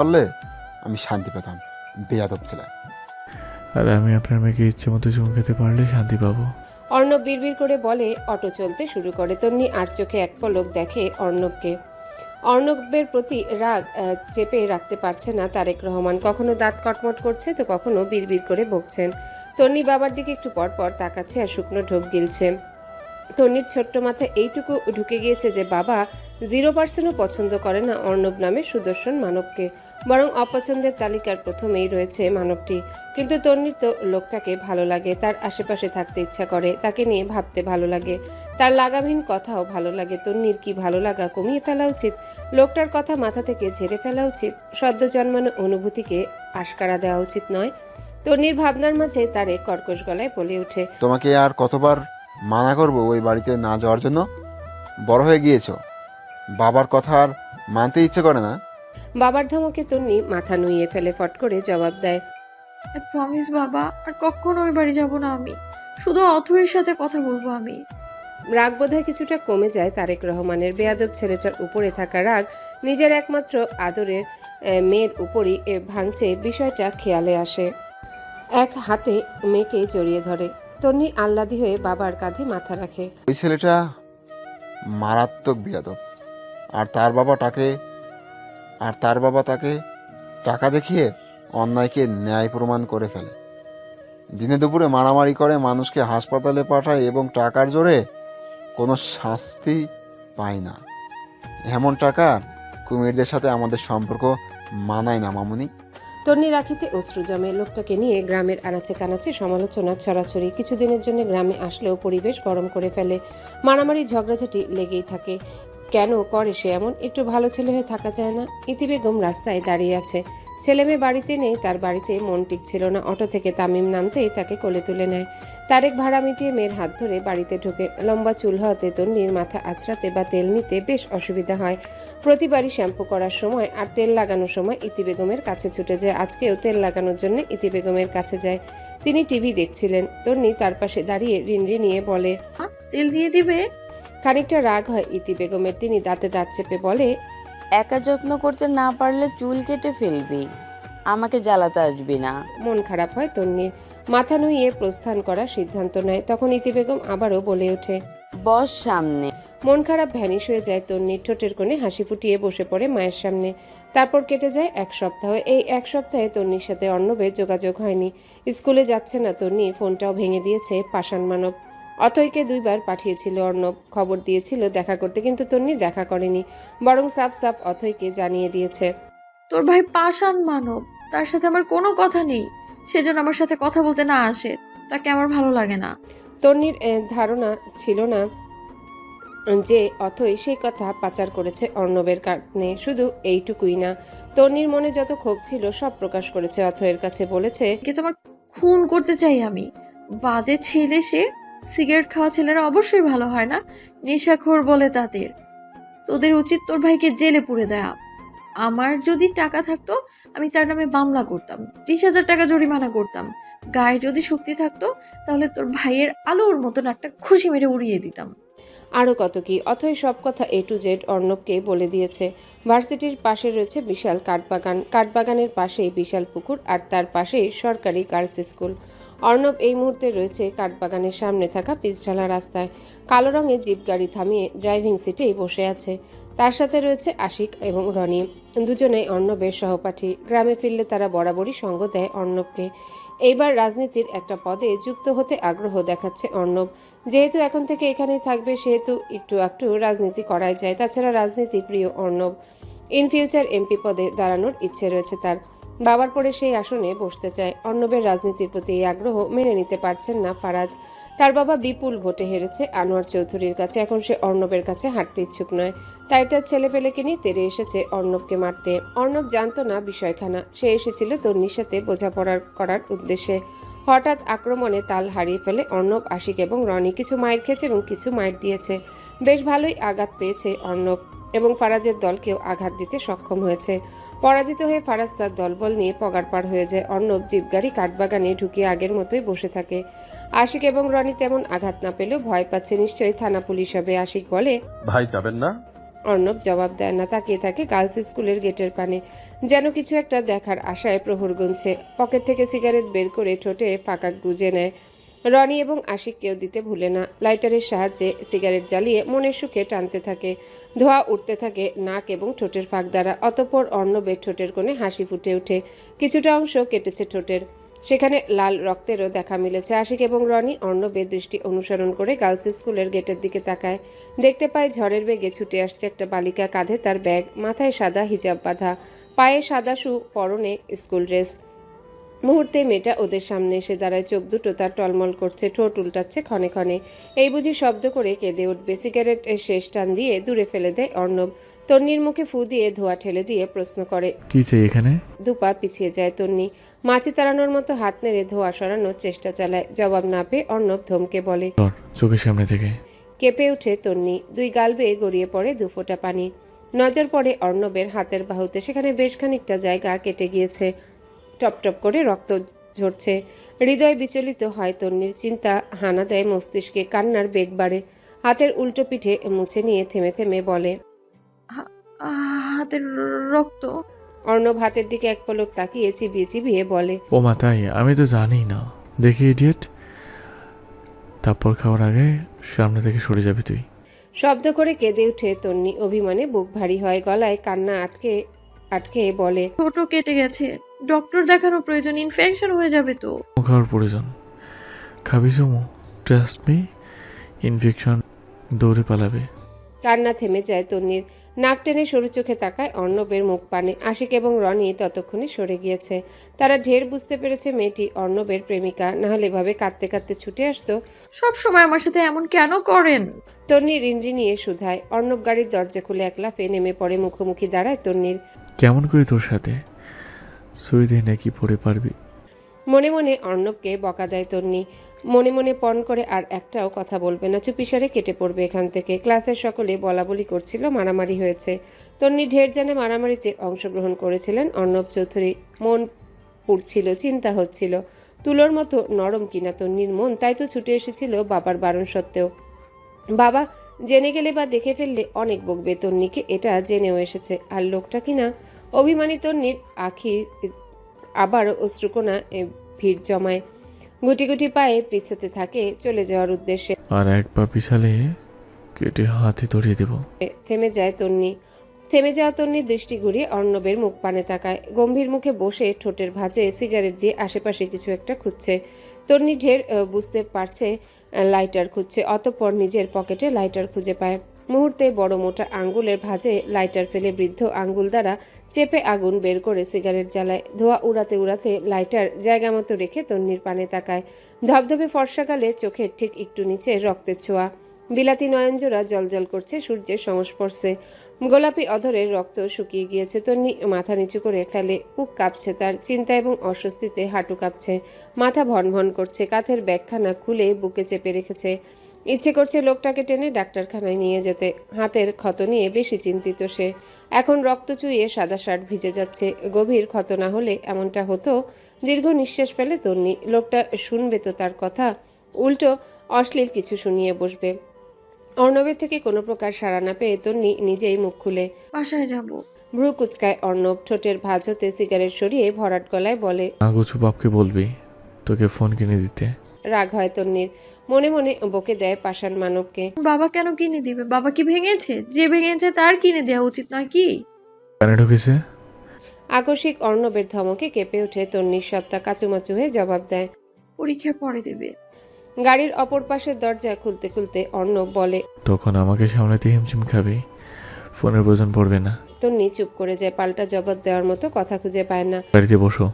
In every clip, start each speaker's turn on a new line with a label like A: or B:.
A: পারলে আমি শান্তি পেতাম। বেয়াদব ছেলে।
B: আর আমি আপনার মেয়েকে ইচ্ছে মতো চুমু খেতে পারলে শান্তি পাবো।
C: অর্ণব বিড়বিড় করে বলে। অটো চলতে শুরু করে। তন্নি আর চোখে এক পলক দেখে অর্ণবকে। অর্ণবের প্রতি রাগ চেপে রাখতে পারছে না তারেক রহমান। কখনো দাঁত কটমট করছে তো কখনো বিড়বিড় করে বকছেন। তন্নি বাবার দিকে একটু পর পর তাকাচ্ছে আর শুকনো ঢোক গিলছে। তন্নির ছোট্ট মাথায় এইটুকু ঢুকে গিয়েছে যে বাবা 0% পছন্দ করে না অর্ণব নামে সুদর্শন মানবকে, বরং অপছন্দের তালিকার প্রথমেই রয়েছে মানবটি। কিন্তু তন্নির তো লোকটাকে ভালো লাগে, তার আশেপাশে থাকতে ইচ্ছা করে, তাকে নিয়ে ভাবতে ভালো লাগে, তার লাগামহীন কথাও ভালো লাগে। তন্নির কি ভালো লাগা কমিয়ে ফেলা উচিত? লোকটার কথা মাথা থেকে ঝেড়ে ফেলা উচিত? সদ্য জন্মানো অনুভূতিকে আশকারা দেওয়া উচিত নয়? তন্নির ভাবনার মাঝে তারে কর্কশ গলায় বলে ওঠে,
A: তোমাকে আর কতবার মানা করব ওই বাড়িতে না যাওয়ার জন্য? বড় হয়ে গিয়েছো, বাবার কথা আর মানতে ইচ্ছে করে না।
C: বাবার ধমকে তন্নি মাথা নুইয়ে ফেলে ফট করে জবাব দেয়,
D: প্রমিস বাবা, আর কখনো ওই বাড়ি যাব না আমি। শুধু অথয়ের সাথে কথা বলবো আমি।
C: রাগ বোধহয় কিছুটা কমে যায় তারেক রহমানের। বেয়াদব ছেলেটার উপরে থাকা রাগ নিজের একমাত্র আদরের মেয়ের উপরই ভাঙছে বিষয়টা খেয়ালে আসে। এক হাতে মেয়েকে জড়িয়ে ধরে। তন্নি আহ্লাদি হয়ে বাবার কাঁধে মাথা রাখে।
A: ওই ছেলেটা মারাত্মক বেয়াদব। আর তার বাবা তাকে টাকা দেখিয়ে অন্যায়কে ন্যায় প্রমাণ করে ফেলে। দিনে দুপুরে মারামারি করে, মানুষকে হাসপাতালে পাঠায় এবং টাকার জোরে কোনো শাস্তি পায় না। এমন টাকা কুমিরদের সাথে আমাদের সম্পর্ক মানায় না মামুনি।
C: তন্নি রাখিতে অশ্রু জমে। লোকটাকে নিয়ে গ্রামের আনাচে কানাচে সমালোচনা ছড়াছড়ি। কিছুদিনের জন্য গ্রামে আসলেও পরিবেশ গরম করে ফেলে। মারামারি ঝগড়াঝাটি লেগেই থাকে। কেন করে সে এমন? একটু ভালো ছেলে হয়ে থাকা যায় না? ইতি বেগম রাস্তায় দাঁড়িয়ে আছে। ছেলে মেয়ে বাড়িতে নেই। তার বাড়িতে মন টিকছিল না। অটো থেকে তামিম নামতেই তাকে কোলে তুলে নেয়। তারেক ভাড়া মিটিয়ে মেয়ের হাত ধরে বাড়িতে ঢোকে। লম্বা চুল হওয়াতে তন্নির মাথা আঁচড়াতে বা তেল নিতে বেশ অসুবিধা হয়। প্রতিবারই শ্যাম্পু করার সময় আর তেল লাগানোর সময় ইতি বেগমের কাছে ছুটে যায়। আজকেও তেল লাগানোর জন্য ইতি বেগমের কাছে যায়। তিনি টিভি দেখছিলেন। তন্নি তার পাশে দাঁড়িয়ে রিনরি নিয়ে বলে,
D: তেল দিয়ে দিবে?
C: খানিকটা রাগ হয় ইতি বেগমের। তিনি দাঁতে দাঁত চেপে বলে,
E: একা যত্ন করতে না পারলে চুল কেটে ফেলবি, আমাকে জ্বালাতে আসবি না।
C: মন খারাপ হয় তন্নির। মাথা নুইয়ে প্রস্থান করার সিদ্ধান্ত নেয়। তখন ইতি বেগম আবারও বলে ওঠে,
E: বস সামনে।
C: মন খারাপ ভ্যানিশ হয়ে যায় তন্নির। ঠোঁটের কোণে হাসি ফুটিয়ে বসে পড়ে মায়ের সামনে। তারপর কেটে যায় এক সপ্তাহ। এই এক সপ্তাহে তন্নির সাথে অর্ণবের যোগাযোগ হয়নি। স্কুলে যাচ্ছে না তন্নি, ফোনটাও ভেঙে দিয়েছে পাষাণ মানব। অথইকে 2 বার পাঠিয়েছিল অর্ণব, খবর দিয়েছিল দেখা করতে, কিন্তু তন্নি দেখা করেনি, বরং সাফ সাফ অথইকে জানিয়ে দিয়েছে,
D: তোর ভাই পাষাণ মানব, তার সাথে আমার কোনো কথা নেই। সেজন্য আমার সাথে কথা বলতে না আসে, তাকে আমার ভালো লাগে না।
C: তন্নির ধারণা ছিল না যে অথই সেই কথা পাচার করেছে অর্ণবের কারণে। শুধু এইটুকুই না, তন্নির মনে যত ক্ষোভ ছিল সব প্রকাশ করেছে অথয়ের কাছে। বলেছে,
D: কিন্তু আমার খুন করতে চাই আমি। বাজে ছেলে সে। সিগারেট খাওয়া ছেলেরা অবশ্যই ভালো হয় না, নেশাখোর বলে তাদের। তোদের উচিত তোর ভাইকে জেলে পুরে দেয়া। আমার যদি টাকা থাকতো আমি তার নামে মামলা করতাম, 20,000 টাকা জরিমানা করতাম। গায়ে যদি শক্তি থাকতো তাহলে তোর ভাইয়ের আলোর মতন একটা খুশি মেরে উড়িয়ে দিতাম।
C: আরও কত কি। অথই সব কথা A to Z অর্ণবকে বলে দিয়েছে। ভার্সিটির পাশে রয়েছে বিশাল কাঠবাগান, কাঠবাগানের পাশেই বিশাল পুকুর, আর তার পাশেই সরকারি গার্লস স্কুল। অর্ণব এই মুহূর্তে রয়েছে কাঠবাগানের সামনে থাকা পিচঢালা রাস্তায়। কালো রঙের জিপ গাড়ি থামিয়ে ড্রাইভিং সিটেই বসে আছে। তার সাথে রয়েছে আশিক এবং রনি, দুজনেই অর্ণবের সহপাঠী। গ্রামে ফিরলে তারা বরাবরই সঙ্গ দেয় অর্ণবকে। এইবার রাজনীতির একটা পদে যুক্ত হতে আগ্রহ দেখাচ্ছে অর্ণব। যেহেতু এখন থেকে এখানেই থাকবে, সেহেতু একটু একটু রাজনীতি করাই যায়। তাছাড়া রাজনীতি প্রিয় অর্ণব। ইন ফিউচার এমপি পদে দাঁড়ানোর ইচ্ছে রয়েছে তার। বাবার পরে সেই আসনে বসতে চায়। অর্ণবের রাজনীতির প্রতি এই আগ্রহ মেনে নিতে পারছেন না ফারাজ। তার বাবা বিপুল ভোটে হেরেছে আনোয়ার চৌধুরীর কাছে। এখন সে অর্ণবের কাছে হাঁটতে ইচ্ছুক নয়। তাই তার ছেলেপেলেকে নিয়ে তেড়ে এসেছে অর্ণবকে মারতে। অর্ণব জানতো না বিষয়খানা। সে এসেছিল তন্নির সাথে বোঝাপড়া করার উদ্দেশ্যে। হঠাৎ আক্রমণে তাল হারিয়ে ফেলে অর্ণব, আশিক এবং রনি। কিছু মাইর খেয়েছে এবং কিছু মাইর দিয়েছে। বেশ ভালোই আঘাত পেয়েছে অর্ণব এবং ফারাজের দলকেও আঘাত দিতে সক্ষম হয়েছে। পরাজিত হয়ে ফারাজ তার দলবল নিয়ে পগারপাড় হয়ে যায়। অর্ণব জিপগাড়ি কাঠবাগানে ঢুকিয়ে আগের মতোই বসে থাকে। আশিক এবং রনি তেমন আঘাত না পেলেও ভয় পাচ্ছে। নিশ্চয়ই থানা পুলিশ হবে। আশিক বলে,
F: ভাই যাবেন না?
C: অর্ণব জবাব দেয় না, তাকিয়ে থাকে গার্লস স্কুলের গেটের পানে, যেন কিছু একটা দেখার আশায় প্রহর গুনছে। পকেট থেকে সিগারেট বের করে ঠোঁটে ফাঁকা গুজে নেয়। রনি এবং আশিককেও দিতে ভুলে না। লাইটারের সাহায্যে সিগারেট জ্বালিয়ে মনের সুখে টানতে থাকে। ধোঁয়া উঠতে থাকে নাক এবং ঠোঁটের ফাঁক দ্বারা। অতঃপর অর্ণবের ঠোঁটের কোণে হাসি ফুটে ওঠে। কিছুটা অংশ কেটেছে ঠোঁটের, সেখানে লাল রক্তেরও দেখা মিলেছে। আশিক এবং রনি অর্ণবের দৃষ্টি অনুসরণ করে গার্লস স্কুলের গেটের দিকে তাকায়। দেখতে পায় ঝড়ের বেগে ছুটে আসছে একটা বালিকা, কাঁধে তার ব্যাগ, মাথায় সাদা হিজাব বাঁধা, পায়ে সাদা শু, পরনে স্কুল ড্রেস। মুহূর্তে মেয়েটা ওদের সামনে এসে দাঁড়ায়। চোখ দুটো তার টলমল করছে, ঠোঁট উল্টাচ্ছে ক্ষণে ক্ষণে। এই বুঝি শব্দ করে কেঁদে উঠবে। সিগারেটের শেষ টান দিয়ে দূরে ফেলে দেয় অর্ণব। তন্নির মুখে ফু দিয়ে ধোঁয়া ঠেলে দিয়ে প্রশ্ন করে।
B: কি চাই এখানে?
C: দুপা পিছিয়ে যায় তন্নি। মাছি তাড়ানোর মতো হাত নেড়ে ধোঁয়া সরানোর চেষ্টা চালায়। জবাব না পেয়ে অর্ণব ধমকে বলে।
B: সর চোখের সামনে থেকে।
C: কেঁপে ওঠে তন্নি। দুই গাল বেয়ে গড়িয়ে পড়ে দুফোঁটা পানি। নজর পড়ে অর্ণবের হাতের বাহুতে, সেখানে বেশ খানিকটা জায়গা কেটে গিয়েছে। টপ টপ করে রক্ত ঝরছে। হৃদয় বিচলিত হয় তন্নির। চিন্তা হানা দেয় মস্তিষ্কে, কান্নার বেগ বাড়ে। হাতের উল্টো পিঠে মুছে নিয়ে থেমে থেমে বলে।
D: হাতের রক্ত।
C: অর্ণব হাতের দিকে এক পলক তাকিয়ে চিবিয়ে চিবিয়ে বলে।
B: ও মা, তাই? আমি তো জানি না। দেখি ইডিয়েট, তারপর খাওয়ার আগে সামনে থেকে সরে যাবি তুই।
C: শব্দ করে কেঁদে উঠে তন্নি। অভিমানে বুক ভারী হয়, গলায় কান্না আটকে আটকে বলে।
D: ছোট কেটে গেছে, ডক্টর দেখানো প্রয়োজন, ইনফেকশন হয়ে যাবে তো।
B: খাওয়ার প্রয়োজন। খাবি সুমু? ট্রাস্ট মি, ইনফেকশন দৌড়ে পালাবে।
C: কান্না থেমে যায় তন্নির। নাক টেনে সরু চোখে তাকায় অর্ণবের মুখ পানে। আশিক এবং রনি ততক্ষণে সরে গিয়েছে। তারা ঢের বুঝতে পেরেছে মেয়েটি অর্ণবের প্রেমিকা, না হলে এভাবে কাঁদতে কাঁদতে ছুটে আসতো।
D: সব সময় আমার সাথে এমন কেন করেন?
C: তন্নি রিনরি নিয়ে শুধায়। অর্ণব গাড়ির দরজা খুলে এক লাফে নেমে পড়ে, মুখোমুখি দাঁড়ায় তন্নির।
B: কেমন করে তোর সাথে সই দিয়ে নাকি পড়ে পারবি?
C: মনে মনে অর্ণবকে বকা দেয় তন্নি। মনে মনে পণ করে আর একটাও কথা বলবে না, চুপিসারে কেটে পড়বে এখান থেকে। ক্লাসের সকলে বলা বলি করছিল, মারামারি হয়েছে। তন্নি ঢের জানে মারামারিতে অংশগ্রহণ করেছিলেন অর্ণব চৌধুরী। মন পুড়ছিল, চিন্তা হচ্ছিল তুলোর মতো নরম কিনা তন্নির মন। তাই তো ছুটে এসেছিল বাবার বারণ সত্ত্বেও। বাবা জেনে গেলে বা দেখে ফেললে অনেক বকবে তন্নিকে, এটা জেনেও এসেছে। আর লোকটা কিনা অভিমানী তন্নির আখি আবার অশ্রুকোনা ভিড় জমায়। গুটি গুটি পায়ে পিছাতে থাকে চলে যাওয়ার উদ্দেশ্যে।
B: আর এক পা পিছালে কেটে হাতে ধরিয়ে দেব।
C: থেমে যায় তন্নি। থেমে যাওয়া তন্নির দৃষ্টি ঘুরিয়ে অর্ণবের মুখ পানে তাকায়। গম্ভীর মুখে বসে ঠোঁটের ভাঁজে সিগারেট দিয়ে আশেপাশে কিছু একটা খুঁজছে। তন্নি ঢের বুঝতে পারছে লাইটার খুঁজছে। অতঃপর নিজের পকেটে লাইটার খুঁজে পায়। মুহূর্তে বড় মোটা আঙ্গুলের ভাঁজে লাইটার ফেলে বৃদ্ধ আঙ্গুল দ্বারা চেপে আগুন বের করে সিগারেট জ্বালায়। ধোঁয়া উড়াতে উড়াতে লাইটার জায়গা মতো রেখে তন্নির পানে তাকায়। ধবধবে ফর্সাকালে চোখের ঠিক একটু নিচে রক্তের ছোঁয়া। বিলাতি নয়নজোড়া জলজল করছে সূর্যের সংস্পর্শে। গোলাপি অধরের রক্ত শুকিয়ে গিয়েছে। তন্নি মাথা নিচু করে ফেলে। বুক কাঁপছে তার। চিন্তা এবং অস্বস্তিতে হাঁটু কাঁপছে, মাথা ভনভন করছে। কাঁধের ব্যাগখানা খুলে বুকে চেপে রেখেছে। ইচ্ছে করছে লোকটাকে টেনে ডাক্তারখানায় নিয়ে যেতে। হাতের ক্ষত নিয়ে বেশি চিন্তিত সে। এখন রক্ত চুইয়ে সাদা শার্ট ভিজে যাচ্ছে। গভীর ক্ষত না হলে এমনটা হতো। দীর্ঘ নিঃশ্বাস ফেলে তন্নি। লোকটা শুনবে তো তার কথা? উল্টো অশ্লীল কিছু শুনিয়ে বসবে। অর্ণবের থেকে কোনো প্রকার সাড়া না পেয়ে তন্নি নিজেই মুখ খুলে।
D: বাসায় যাব।
C: ভ্রু কুচকায় অর্ণব। ঠোঁটের ভাঁজ হতে সিগারেট সরিয়ে ভরাট গলায় বলে।
B: আগুছু বাপকে বলবি তোকে ফোন কিনে দিতে।
C: রাগ হয় তন্নির। মনে মনে বকে দেয় পাষাণ মানবকে।
D: বাবা কেন কিনে দিবে? বাবা কি ভেঙেছে? যে ভেঙেছে তার কিনে দেওয়া উচিত নয় কি?
B: কানে ঢুকেছে।
C: আকস্মিক অর্ণবের ধমকে কেঁপে ওঠে তন্নির সত্তা। কাচুমাচু হয়ে জবাব দেয়।
D: পরীক্ষার পরে দেবে।
C: গাড়ির অপর পাশের দরজা খুলতে খুলতে অর্ণব বলে।
B: তখন আমাকে সামলাতে হিমশিম খাবি, ফোনের প্রয়োজন পড়বে না।
C: তন্নি চুপ করে যায়। পাল্টা জবাব দেওয়ার মতো কথা খুঁজে পায় না।
B: গাড়িতে বসো।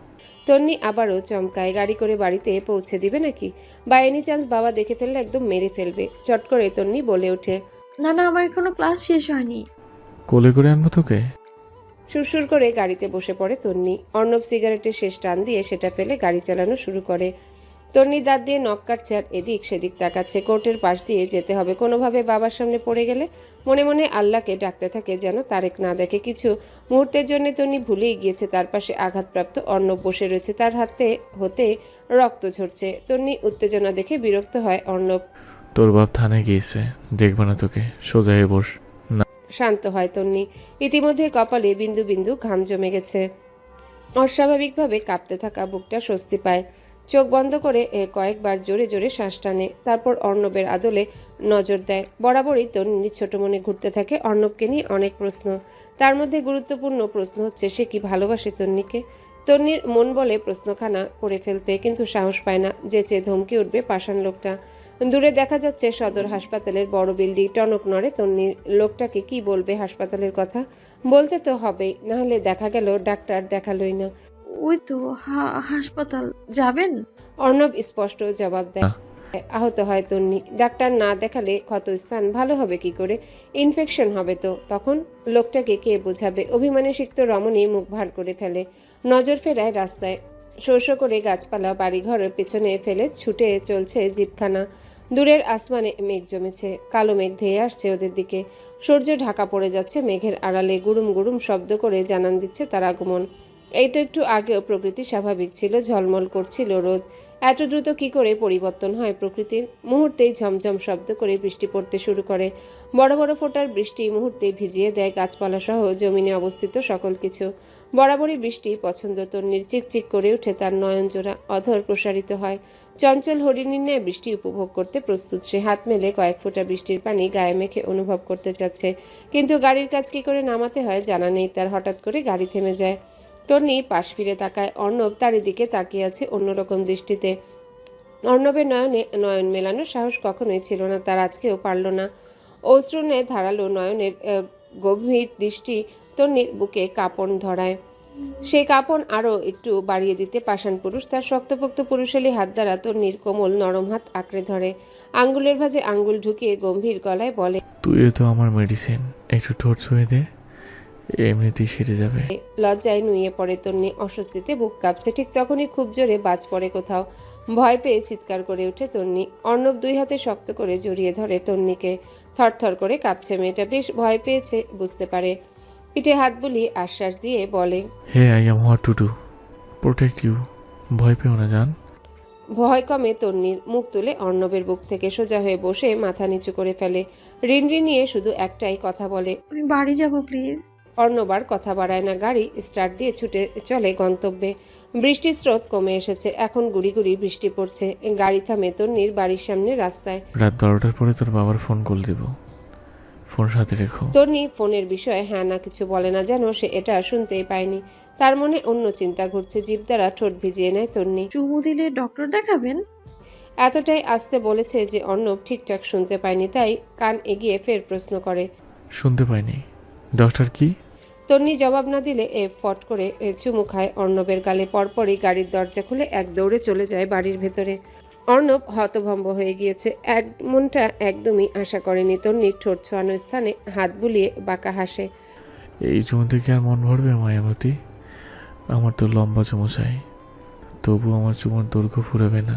C: তন্নি আবারও চমকায়। গাড়ি করে বাড়িতে পৌঁছে দিবে নাকি? বা এনি চান্স বাবা দেখে ফেললে একদম মেরে ফেলবে। চট করে তন্নি বলে ওঠে।
D: না না, আমার এখনো ক্লাস শেষ হয়নি।
B: কোলে করে আনবো তোকে।
C: সুরসুর করে গাড়িতে বসে পড়ে তন্নি। অর্ণব সিগারেটের শেষ টান দিয়ে সেটা ফেলে গাড়ি চালানো শুরু করে। তন্নি দাঁত দিয়ে নখ কাটছে আর এদিক সেদিক তাকাচ্ছে। কোর্টের পাশ দিয়ে যেতে হবে। কোনোভাবে বাবার সামনে পড়ে গেলে মনে মনে আল্লাহকে ডাকতে থাকে যেন তারেক না দেখে। কিছু মুহূর্তের জন্য তন্নি ভুলেই গিয়েছে তার পাশে আঘাতপ্রাপ্ত অর্ণব বসে রয়েছে। তার হাতে হতে রক্ত ঝরছে। তন্নি উত্তেজনা দেখে বিরক্ত হয় অর্ণব।
B: তোর বাপ থানায় গিয়েছে, দেখবে না তোকে, সোজা হয়ে বস।
C: শান্ত হয় তন্নি। ইতিমধ্যে কপালে বিন্দু বিন্দু ঘাম জমে গেছে। অস্বাভাবিকভাবে কাঁপতে থাকা বুকটা স্বস্তি পায়। চোখ বন্ধ করে কয়েকবার জোরে জোরে শ্বাস টানে। তারপর অর্ণবের আদলে নজর দেয়। বরাবরই তন্নির ছোট মনে ঘুরতে থাকে অর্ণবকে নিয়ে অনেক প্রশ্ন। তার মধ্যে গুরুত্বপূর্ণ প্রশ্ন হচ্ছে সে কি ভালোবাসে তন্নিকে। তন্নির মন বলে প্রশ্নখানা করে ফেলতে, কিন্তু সাহস পায় না। যেচে ধমকে উঠবে পাষাণ লোকটা। দূরে দেখা যাচ্ছে সদর হাসপাতালের বড় বিল্ডিং। টনক নড়ে তন্নির। লোকটাকে কি বলবে হাসপাতালের কথা? বলতে তো হবেই, নাহলে দেখা গেল ডাক্তার দেখালোই না।
D: ওই তো হাসপাতাল যাবেন?
C: অর্ণব স্পষ্ট জবাব দেয়।
B: না।
C: আহত হয় তন্নি। ডাক্তার না দেখালে ক্ষতস্থান ভালো হবে কি করে? ইনফেকশন হবে তো। তখন লোকটাকে কে বোঝাবে? অভিমানে সিক্ত রমণী মুখ ভার করে ফেলে। নজর ফেরায় রাস্তায়। শোঁ শোঁ করে গাছপালা বাড়িঘরের পেছনে ফেলে ছুটে চলছে জিপখানা। দূরের আসমানে মেঘ জমেছে। কালো মেঘ ধেয়ে আসছে ওদের দিকে। সূর্য ঢাকা পড়ে যাচ্ছে মেঘের আড়ালে। গুড়ুম গুড়ুম শব্দ করে জানান দিচ্ছে তার আগমন। এই তো একটু আগেও প্রকৃতি স্বাভাবিক ছিল, ঝলমল করছিল রোদ। এত দ্রুত কি করে পরিবর্তন হয় প্রকৃতির? মুহূর্তেই ঝমঝম শব্দ করে বৃষ্টি পড়তে শুরু করে। বড় বড় ফোঁটার বৃষ্টি মুহূর্তে ভিজিয়ে দেয় গাছপালা সহ জমিনে অবস্থিত সকল কিছু। বরাবরই বৃষ্টি পছন্দ তন্নির। চিকচিক করে উঠে তার নয়নজোড়া, অধর প্রসারিত হয়। চঞ্চল হরিণীর ন্যায় বৃষ্টি উপভোগ করতে প্রস্তুত সে। হাত মেলে কয়েক ফোঁটা বৃষ্টির পানি গায়ে মেখে অনুভব করতে চাচ্ছে, কিন্তু গাড়ির কাজ কি করে নামাতে হয় জানা নেই তার। হঠাৎ করে গাড়ি থেমে যায়। তন্নি পাশ ফিরে তাকায়। অর্ণব তারই দিকে তাকিয়ে আছে অন্যরকম দৃষ্টিতে। অর্ণবের নয়নে নয়ন মেলানোর সাহস কখনোই ছিল না তার, আজকেও পারল না। অশ্রুনে ধারালো নয়নের গভীর দৃষ্টি তন্নির বুকে কাঁপন ধরায়। সেই কাঁপন আরও একটু বাড়িয়ে দিতে পাষাণ পুরুষ তার শক্তপোক্ত পুরুষালী হাত দ্বারা তন্নির কোমল নরম হাত আঁকড়ে ধরে। আঙ্গুলের ভাঁজে আঙ্গুল ঢুকিয়ে গম্ভীর গলায় বলে,
B: তুই তো আমার মেডিসিন, একটু ঠোঁট ছুঁয়ে দে, এমনিতেই সেরে যাবে।
C: লজ্জায় নুয়ে পড়ে তন্নি। অস্বস্তিতে বুক কাঁপছে। ঠিক তখনই খুব জোরে বাজ পড়ে কোথাও। ভয় পেয়ে চিৎকার করে ওঠে তন্নি। অর্ণব দুই হাতে শক্ত করে জড়িয়ে ধরে তন্নিকে। থরথর করে কাঁপছে মেয়েটা। বেশ ভয় পেয়েছে বুঝতে পারে। পিঠে হাত বুলিয়ে আশ্বাস দিয়ে বলে,
B: hey I am what to do, protect you, ভয় পেও না জান।
C: ভয় কমে তন্নির। মুখ তুলে অর্ণবের বুক থেকে সোজা হয়ে বসে মাথা নিচু করে ফেলে। রিনরিনিয়ে শুধু একটাই কথা বলে,
D: আমি বাড়ি যাব প্লিজ।
C: অর্ণব আর কথা বাড়ায় না। গাড়ি স্টার্ট দিয়ে ছুটে চলে গন্তব্যে। বৃষ্টির স্রোত কমে এসেছে। এখন গুড়ি গুড়ি বৃষ্টি পড়ছে। গাড়ি থামে তন্নির বাড়ির সামনে রাস্তায়।
B: রাত 12টার পরে তোর বাবার ফোন কল দিব, ফোন সাথে রেখো।
C: তন্নি ফোনের বিষয়ে হ্যাঁ না কিছু বলে না, যেন সে এটা শুনতেই পায়নি। তার মনে অন্য চিন্তা ঘুরছে। জিভ দ্বারা ঠোঁট ভিজিয়ে নেয় তন্নি।
D: চুমু দিলে ডক্টর দেখাবেন?
C: এতটাই আস্তে বলেছে যে অর্ণব ঠিকঠাক শুনতে পায়নি, তাই কান এগিয়ে ফের প্রশ্ন করে।
B: শুনতে পাইনি, ডক্টর কি?
C: তন্নি জবাব না দিলে ফট করে চুমু খায় অর্ণবের গালে। পরপরই গাড়ির দরজা খুলে এক দৌড়ে চলে যায় বাড়ির ভেতরে। অর্ণব হতভম্ব হয়ে গিয়েছে। মনটা একদমই আশা করেনি। তন্নির ঠোঁট ছোঁয়ানো স্থানে হাত বুলিয়ে বাঁকা হাসে।
B: এই চুমু থেকে আর মন ভরবে মায়াবতী? আমার তো লম্বা চুমু চাই, তবু আমার চুমুর দৈর্ঘ্য ফুরাবে না।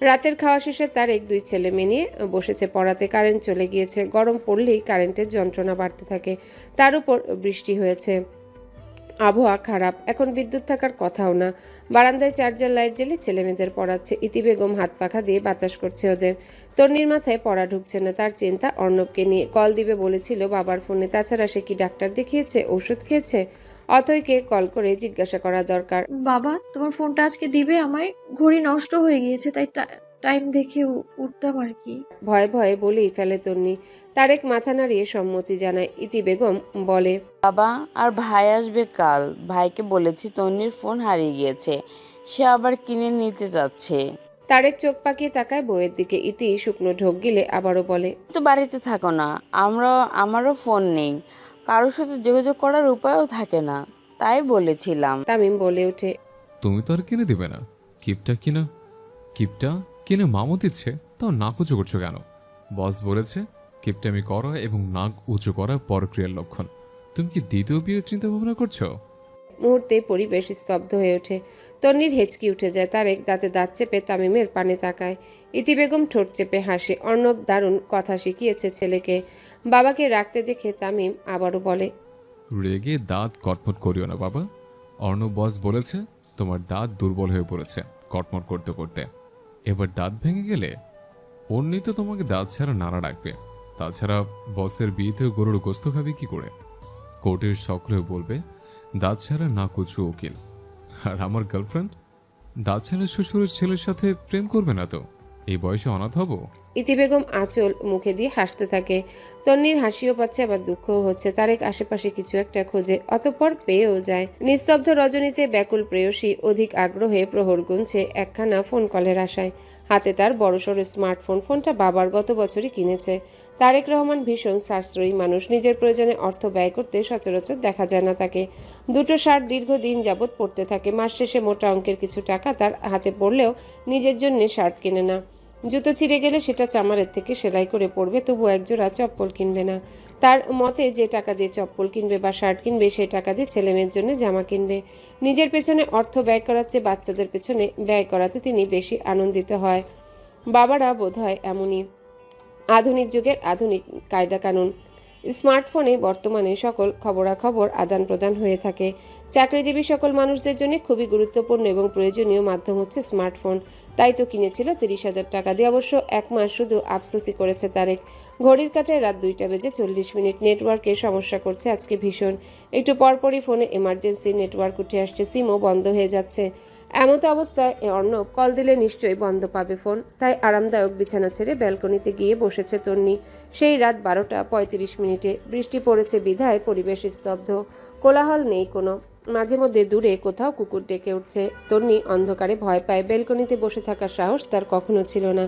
C: রাতের খাওয়া শেষে তার এক দুই ছেলে মেয়ে নিয়ে বসেছে পড়াতে। কারেন্ট চলে গিয়েছে। গরম পড়লেই কারেন্টের যন্ত্রণা বাড়তে থাকে। তার উপর বৃষ্টি হয়েছে। আবহাওয়া খারাপ। এখন বিদ্যুৎ থাকার কথাও না। বারান্দায় চার্জার লাইট জ্বেলে ছেলে মেয়েদের পড়াচ্ছে। ইতি বেগম হাত পাখা দিয়ে বাতাস করছে ওদের। তন্নির মাথায় পড়া ঢুকছে না। তার চিন্তা অর্ণবকে নিয়ে। কল দিবে বলেছিল বাবার ফোনে। তাছাড়া সে কি ডাক্তার দেখিয়েছে, ওষুধ খেয়েছে? অথৈকে কল করে জিজ্ঞাসা করা দরকার।
D: বাবা, তোমার ফোনটা আজকে দিবে আমায়? ঘড়ি নষ্ট হয়ে গিয়েছে, তাই টাইম দেখে উঠতাম আর কি।
C: ভয়ে ভয়ে বলেই ফেলে তন্নি। তারেক মাথা নাড়িয়ে সম্মতি জানায়। ইতি বেগম বলে,
E: বাবা আর ভাই আসবে কাল। ভাইকে বলেছি তন্নির ফোন হারিয়ে গিয়েছে, সে আবার কিনে নিতে যাচ্ছে।
C: তারেক চোখ পাকিয়ে তাকায় বউয়ের দিকে। ইতি শুকনো ঢোক গিলে আবারও বলে,
E: তো বাড়িতে থাকো না, আমারও ফোন নেই, কারোর সাথে যোগাযোগ করার উপায়ও থাকে না, তাই বলেছিলাম।
C: তামিম বলে ওঠে,
F: তুমি তো আর কিনে দিবে না। কিপটা কিনে মামু দিচ্ছে, তাও নাক উঁচু করছো কেন? বস বলেছে কিপটামি করা এবং নাক উঁচু করা পরক্রিয়ার লক্ষণ। তুমি কি দ্বিতীয় বিয়ের চিন্তা ভাবনা করছো?
C: মুহূর্তে পরিবেশ স্তব্ধ হয়ে ওঠে। তন্নির হেঁচকি উঠে যায়। তারেক দাঁতে দাঁত চেপে তামিমের পানে তাকায়। ইতি বেগম ঠোঁট চেপে হাসে। অর্ণব দারুণ কথা শিখিয়েছে ছেলেকে। বাবাকে রাখতে দেখে তামিম আবারও বলে,
F: রেগে দাঁত কটমট করিও না বাবা। অর্ণব বস বলেছে তোমার দাঁত দুর্বল হয়ে পড়েছে কটমট করতে করতে। এবার দাঁত ভেঙে গেলে অন্যই তো তোমাকে দাঁত ছাড়া নাড়া রাখবে। তাছাড়া বসের বিয়েতে গরুর গোস্ত খাবি কি করে? কোর্টের সক্রিয় বলবে দাঁত ছাড়া না কুচু উকিল। আর আমার গার্লফ্রেন্ড দাঁত ছাড়া শ্বশুরের ছেলের সাথে প্রেম করবে না তো? এই বয়সে অনাথ হব?
C: ইতি বেগম আঁচল মুখে দিয়ে হাসতে থাকে। তন্নির হাসিও পাচ্ছে, আবার দুঃখও হচ্ছে। তারেক আশেপাশে কিছু একটা খোঁজে, অতঃপর পেয়েও যায়। নিস্তব্ধ রজনীতে ব্যাকুল প্রেয়সী অধিক আগ্রহে প্রহর গুনছে একখানা ফোন কলের আশায়। হাতে তার বড়সড় স্মার্টফোন। ফোনটা বাবার গত বছরই কিনেছে। তারেক রহমান ভীষণ সাশ্রয়ী মানুষ। নিজের প্রয়োজনে অর্থ ব্যয় করতে সচরাচর দেখা যায় না তাকে। দুটো শার্ট দীর্ঘদিন যাবৎ পরতে থাকে। মাস শেষে মোটা অঙ্কের কিছু টাকা তার হাতে পড়লেও নিজের জন্য শার্ট কেনে না। জুতো ছিঁড়ে গেলে সেটা চামারের থেকে সেলাই করে পরবে, তবু একজোড়া চপ্পল কিনবে না। তার মতে যে টাকা দিয়ে চপ্পল কিনবে বা শার্ট কিনবে, সেই টাকা দিয়ে ছেলেমেয়ের জন্য জামা কিনবে। নিজের পেছনে অর্থ ব্যয় করাচ্ছে বাচ্চাদের পেছনে ব্যয় করাতে তিনি বেশি আনন্দিত হয়। বাবারা বোধহয় এমনই। আধুনিক যুগের আধুনিক কায়দা কানুন। স্মার্টফোনে বর্তমানে সকল খবরাখবর আদান প্রদান হয়ে থাকে। চাকরিজীবী সকল মানুষদের জন্য খুবই গুরুত্বপূর্ণ এবং প্রয়োজনীয় মাধ্যম হচ্ছে স্মার্টফোন। তাই তো কিনেছিল 30,000 টাকা দিয়ে। অবশ্য এক মাস শুধু আফসোসই করেছে তারেক। ঘড়ির কাঁটায় রাত 2:40। নেটওয়ার্কের সমস্যা করছে আজকে ভীষণ। একটু পরপরই ফোনে এমার্জেন্সি নেটওয়ার্ক উঠে আসছে, সিমও বন্ধ হয়ে যাচ্ছে। এমতো অবস্থায় অর্ণব কল দিলে নিশ্চয়ই বন্ধ পাবে ফোন। তাই আরামদায়ক বিছানা ছেড়ে ব্যালকনিতে গিয়ে বসেছে তন্নি। সেই রাত 12:35। বৃষ্টি পড়েছে বিধায় পরিবেশ স্তব্ধ, কোলাহল নেই কোনো। মাঝে মধ্যে দূরে কোথাও কুকুর ডেকে উঠছে। তন্নি অন্ধকারে ভয় পায়। ব্যালকনিতে বসে থাকার সাহস তার কখনো ছিল না,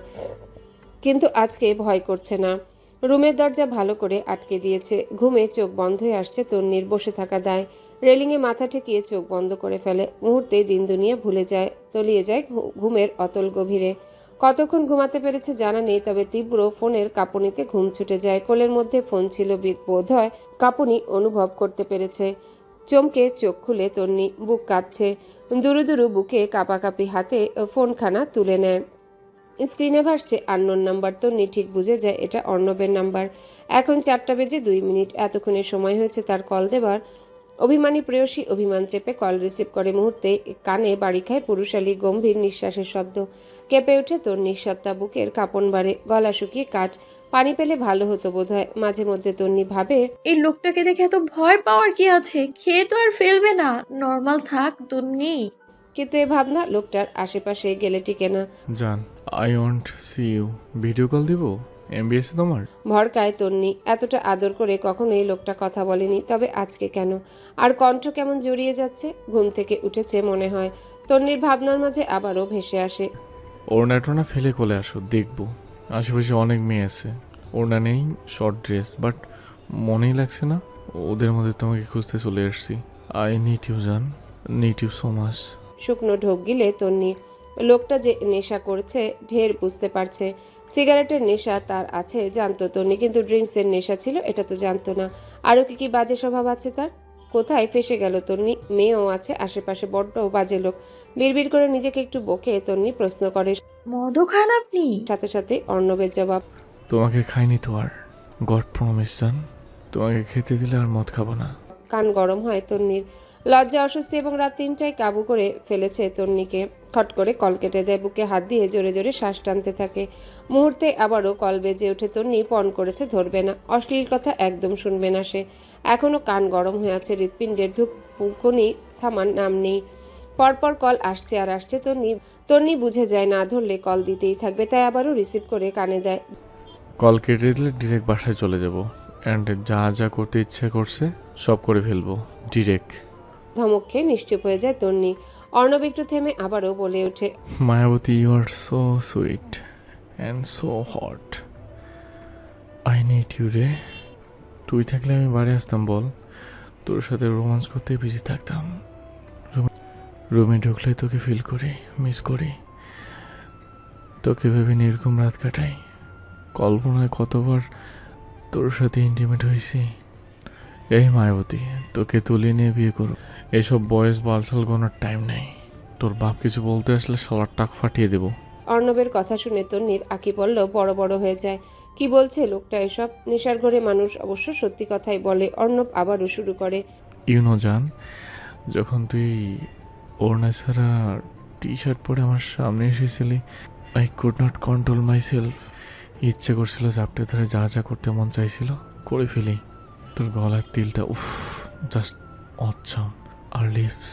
C: কিন্তু আজকে ভয় করছে না। রুমের দরজা ভালো করে আটকে দিয়েছে। ঘুমে চোখ বন্ধ হয়ে আসছে তন্নির। বসে থাকা দায়। রেলিংয়ে মাথা ঠেকিয়ে চোখ বন্ধ করে ফেলে। মুহূর্তে দিন দুনিয়া ভুলে যায়, তলিয়ে যায় ঘুমের অতল গভীরে। কতক্ষণ ঘুমাতে পেরেছে জানা নেই, তবে তীব্র ফোনের কাঁপুনিতে ঘুম ছুটে যায়। কোলের মধ্যে ফোন ছিল, বোধ হয় কাঁপুনি অনুভব করতে পেরেছে। চমকে চোখ খুলে তন্নি। বুক কাঁপছে। দুরু দুরু বুকে কাঁপাকাঁপি হাতে ফোনখানা তুলে নেয়। স্ক্রিনে ভাসছে আননোন নাম্বার। তন্নি ঠিক বুঝে যায় এটা অর্ণবের নাম্বার। এখন 4:02। এতক্ষণের সময় হয়েছে তার কল দেবার। অভিমানী প্রেয়সী অভিমান চেপে কল রিসিভ করে। মুহূর্তে কানে বাড়ি খায় পুরুষালী গম্ভীর নিঃশ্বাসের শব্দ। কেঁপে ওঠে তন্নির সত্তা। বুকের কাঁপন বাড়ে, গলা শুকিয়ে কাঠ। পানি পেলে ভালো হতো বোধহয়। মাঝে মধ্যে তন্নি ভাবে,
D: এই লোকটাকে দেখে এত ভয় পাওয়ার কি আছে? খেয়ে তো আর ফেলবে না, নর্মাল থাক তন্নি।
C: কিন্তু এ ভাবনা লোকটার আশেপাশে গেলে টিকে না।
B: জান, I want see you. Video call দিব? এমবিএস তোমার?
C: ভরকায় তন্নি। এতটা আদর করে কখনোই লোকটা কথা বলেনি, তবে আজকে কেন? আর কণ্ঠ কেমন জড়িয়ে যাচ্ছে। ঘুম থেকে উঠেছে মনে হয়। তন্নির ভাবনার মাঝে আবারও ভেসে আসে,
B: ওড়না টোনা ফেলে কোলে আসো, দেখবো। আশেপাশে অনেক মেয়ে আছে, ওড়না নেই, শর্ট ড্রেস, বাট মনেই লাগছে না ওদের মধ্যে তোমাকে খুঁজতে চলে আসছি। আই নিড ইউ জান, নিড ইউ সো মাচ।
C: শুকনো ঢোক গিলে তন্নি। লোকটা যে নেশা করছে ঢের বুঝতে পারছে। সিগারেটের নেশা তার আছে জানতো তন্নি, কিন্তু ড্রিঙ্কসের নেশা ছিল এটা তো জানতো না। আরও কি কি বাজে স্বভাব আছে তার। কোথায় ফেসে গেল তন্নি? মেয়েও আছে আশেপাশে, বড্ড বাজে লোক। বিড়বিড় করে নিজেকে একটু বকে তন্নি প্রশ্ন করে।
D: মদও খান আপনি?
C: সাথে সাথে অর্ণবের জবাব,
B: তোমাকে খাইনি তো আর, গড প্রমিস জান, তোমাকে খেতে দিলে আর মদ খাবো না।
C: কান গরম হয় তন্নির। লজ্জা, অস্বস্তি এবং রাত 3টায় কাবু করে ফেলেছে তন্নিকে। খট করে কল কেটে দেয়। বুকে হাত দিয়ে জোরে জোরে শ্বাস টানতে থাকে। মুহূর্তে আবারও কল বেজে ওঠে। তন্নি পণ করেছে ধরবে না, অশ্লীল কথা একদম শুনবে না সে। এখনো কান গরম হয়ে আছে। হৃৎপিণ্ডের ধুকপুকুনি থামার নাম নেই। পরপর কল আসছে আর আসছে। তন্নি বুঝে যায় না ধরলে কল দিতেই থাকবে, তাই আবারও রিসিভ করে কানে দেয়।
B: কল কেটে দিলে ডিরেক্ট বাসায় চলে যাব, অ্যান্ড যা যা করতে ইচ্ছে করছে সব করে ফেলবো ডিরেক্ট।
C: ধমক খেয়ে নিশ্চুপ হয়ে যায় তন্নি। অর্ণব একটু থেমে আবারও বলে ওঠে,
B: Mayaboti, you are so sweet and so hot. I need you রে। তুই থাকলে আমি বাড়ি আসতাম বল, তোর সাথে রোমান্স করতে বিজি থাকতাম। রুমে ঢুকলে তোকে ফিল করি, মিস করি, তোকে ভেবে নির্ঘুম রাত কাটাই। কল্পনায় কতবার তোর সাথে ইন্টিমেট হয়েছি। এই মায়াবতী, তোকে তুলে নিয়ে বিয়ে করো। এসব বয়স বালসাল গোনার টাইম নেই। তোর বাপ কিছু বলতে আসলে সবার টাক ফাটিয়ে দেবো।
C: অর্ণবের কথা শুনে তন্নির আঁকি পড়ল বড় বড় হয়ে যায়। কি বলছে লোকটা এসব? নেশার ঘরে মানুষ অবশ্য সত্যি কথাই বলে। অর্ণব আবারও শুরু করে,
B: ইউনো জান, যখন তুই ওড়না ছাড়া টি শার্ট পরে আমার সামনে এসেছিলি, I could not control my self. ইচ্ছে করছিল চাপটে ধরে যা যা করতে মন চাইছিল করে ফেলি। তোর গলার তিলটা উফ, জাস্ট অচম। আর লিপস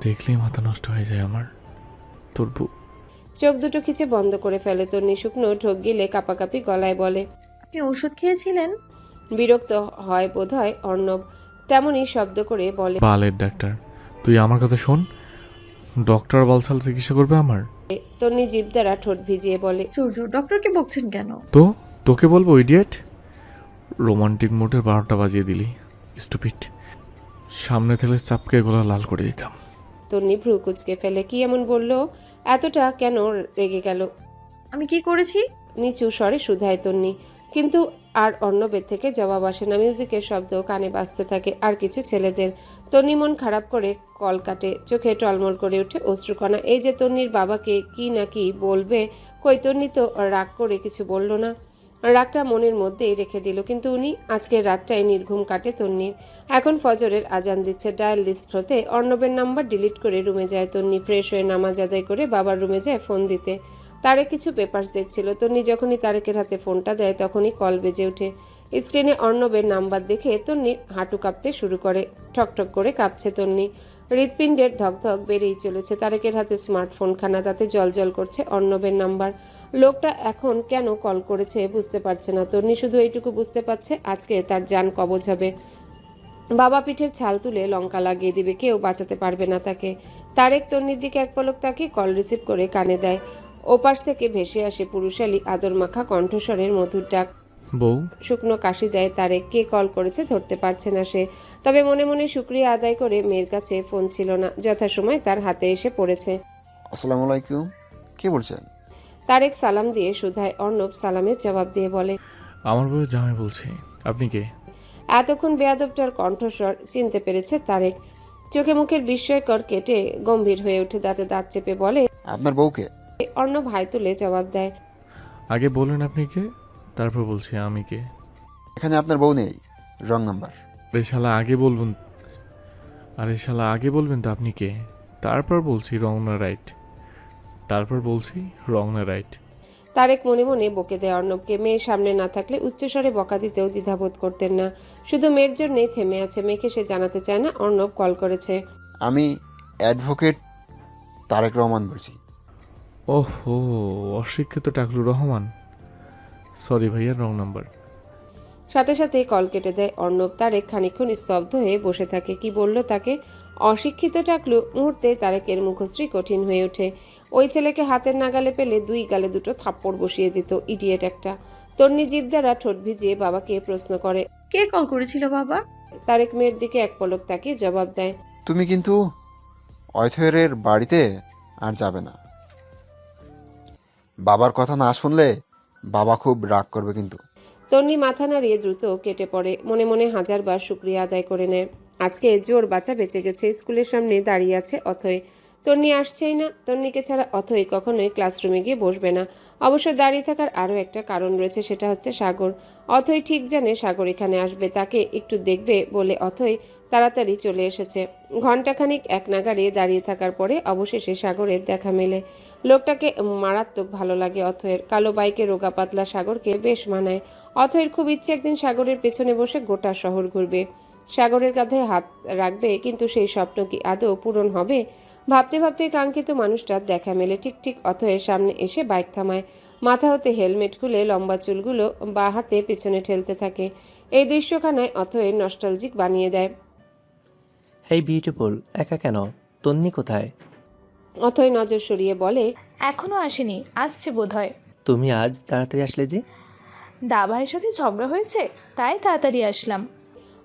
B: দেখলেই মাথা নষ্ট হয়ে যায় আমার। তোর
C: চোখ দুটো খিচে বন্ধ করে ফেলে তন্নি শুকনো ঢোক গিলে কাঁপাকাঁপি গলায় বলে।
D: আপনি ওষুধ খেয়েছিলেন?
C: বিরক্ত হয় বোধহয় অর্ণব, তেমনই শব্দ করে বলে।
B: বালের ডাক্তার, তুই আমার কথা শোন। ডক্টর বালসাল চিকিৎসা করবে আমার?
C: তন্নি জিভ দ্বারা ঠোঁট ভিজিয়ে বলে।
D: সূর্য, ডক্টরকে বকছেন কেন?
B: তো তোকে বলবো ইডিয়েট? রোমান্টিক মুডের 12টা বাজিয়ে দিলি, স্টুপিড। সামনে থেকে চাপকে গলা লাল করে দিতাম।
C: তন্নি ভ্রু কুচকে ফেলে। কি এমন বললো? এতটা কেন রেগে গেল?
D: আমি কি করেছি?
C: নিচু স্বরে শুধায় তন্নি, কিন্তু আর অর্ণবের থেকে জবাব আসে না। মিউজিকের শব্দ কানে বাজতে থাকে, আর কিছু ছেলেদের। তন্নি মন খারাপ করে কল কাটে, চোখে টলমল করে ওঠে অশ্রুকণা। এই যে তন্নির বাবাকে কি না কি বলবে, কই তন্নি তো রাগ করে কিছু বলল না, রাগটা মনের মধ্যেই রেখে দিল। কিন্তু উনি আজকের রাতটাই নির্ঘুম কাটে তন্নির। এখন ফজরের আজান দিচ্ছে। ডায়াল লিস্ট হতে অর্ণবের নাম্বার ডিলিট করে রুমে যায় তন্নি। ফ্রেশ হয়ে নামাজ আদায় করে বাবার রুমে যায় ফোন দিতে। তারেক কিছু পেপারস দেখছিল। তন্নি যখনই তারেকের হাতে ফোনটা দেয় তখনই কল বেজে ওঠে। স্ক্রিনে অর্ণবের নাম্বার দেখে তন্নির হাঁটু কাঁপতে শুরু করে। ঠকঠক করে কাঁপছে তন্নি, হৃৎপিণ্ডের ধকধক বেড়েই চলেছে। তারেকের হাতে স্মার্টফোনখানা, তাতে জলজল করছে অর্ণবের নাম্বার। লোকটা এখন কেন কল করেছে বুঝতে পারছে না তন্নি, শুধু এইটুকু বুঝতে পারছে আজকে তার জান কবজ হবে। বাবা পিঠের ছাল তুলে লঙ্কা লাগিয়ে দিবে, কেউ বাঁচাতে পারবে না তাকে। তারেক তন্নির দিকে এক পলক তাকিয়ে কল রিসিভ করে কানে দেয়। ওপাশ থেকে ভেসে আসে পুরুষালী আদর মাখা কণ্ঠস্বরের মধুর ডাক।
B: বউ,
C: শুকনো কাশি দেয় তারেক। কে কল করেছে ধরতে পারছে না সে, তবে মনে মনে শুকরিয়া আদায় করে মেয়ের কাছে ফোন ছিল না, যথাসময় তার হাতে এসে পড়েছে।
A: আসসালামু আলাইকুম, কে বলছেন?
C: তারেক সালাম দিয়ে শুধায়। অর্ণব সালামের জবাব দিয়ে বলে,
B: আমার বউ জামাই বলছি। আপনি কে?
C: এতক্ষণ বেয়াদবটার কণ্ঠস্বর চিনতে পেরেছে তারেক। চোখে মুখের বিস্ময়কর কেটে গম্ভীর হয়ে উঠে দাঁতে দাঁত চেপে বলে।
A: আপনার বউকে?
C: অর্ণব হাই তুলে জবাব দেয়।
B: আগে বলুন আপনি কে, তারপর বলছি আমি কে।
A: এখানে আপনার বউ নেই, রং নাম্বার।
B: আরে শালা আগে বলবেন তো আপনি কে, তারপর বলছি রং না রাইট।
C: তারেক মনে মনে বকে দেয় অর্ণবকে। মেয়ের সামনে না থাকলে উচ্চস্বরে বকা দিতেও দ্বিধাবোধ করতেন না। শুধু মেয়ের জন্যই থেমে আছে। মেয়েকে সে জানাতে চায় না অর্ণব কল করেছে।
A: আমি অ্যাডভোকেট তারেক রহমান বলছি।
B: ওহো, অশিক্ষিত টাকলুর রহমান। সরি ভাইয়া, রং নাম্বার।
C: সাথে সাথে কল কেটে দেয় অর্ণব। তারেক খানিকক্ষণ স্তব্ধ হয়ে বসে থাকে। কি বলল তাকে? অশিক্ষিত টাকলু। মুহূর্তে তারেকের মুখশ্রী কঠিন হয়ে ওঠে। ওই ছেলেকে হাতের নাগালে পেলে দুই গালে দুটো থাপ্পড় বসিয়ে দিত, ইডিয়েট একটা। তন্নি জিভ দ্বারা ঠোঁট ভিজিয়ে বাবাকে প্রশ্ন করে।
D: কে কল করেছিল বাবা?
C: তারেক মেয়ের দিকে এক পলক তাকিয়ে জবাব দেয়।
A: তুমি কিন্তু অথয়ের বাড়িতে আর যাবে না। বাবার কথা না শুনলে বাবা খুব রাগ করবে কিন্তু।
C: তন্নি মাথা নাড়িয়ে দ্রুত কেটে পড়ে। মনে মনে হাজারবার শুকরিয়া আদায় করে নেয়। আজকে জোর বাঁচা বেঁচে গেছে। স্কুলের সামনে দাঁড়িয়ে আছে অথয়। তন্নি আসছেই না। তন্নিকে ছাড়া অথয় কখনোই ক্লাসরুমে গিয়ে বসবে না। অবশ্য দাঁড়িয়ে থাকার আরও একটা কারণ রয়েছে, সেটা হচ্ছে সাগর। অথয় ঠিক জানে সাগর এখানে আসবে, তাকে একটু দেখবে বলে অথয় তাড়াতাড়ি চলে এসেছে। ঘণ্টাখানিক এক নাগাড়ে দাঁড়িয়ে থাকার পরে অবশেষে সাগরের দেখা মেলে। লোকটাকে মারাত্মক ভালো লাগে অথয়ের। কালো বাইকে রোগা পাতলা সাগরকে বেশ মানায়। অথয়ের খুব ইচ্ছে একদিন সাগরের পেছনে বসে গোটা শহর ঘুরবে, সাগরের কাঁধে হাত রাখবে। কিন্তু সেই স্বপ্ন কি আদৌ পূরণ হবে? ভাবতে ভাবতে কাঙ্ক্ষিত মানুষটার দেখা মেলে। ঠিক ঠিক অথয়ের সামনে এসে বাইক থামায়। মাথা হতে হেলমেট খুলে লম্বা চুলগুলো বা হাতে পেছনে ঠেলতে থাকে। এই দৃশ্যখানায় অথয়ের নস্টালজিক বানিয়ে দেয়।
G: হেই বিউটিফুল, একা কেন? তন্নি কোথায়?
C: অথয় নজর সরিয়ে বলে,
H: এখনো আসেনি, আসছে বোধহয়।
G: তুমি আজ তাড়াতাড়ি আসলে যে?
H: দাভাইয়ের সাথে ঝগড়া হয়েছে, তাই তাড়াতাড়ি আসলাম।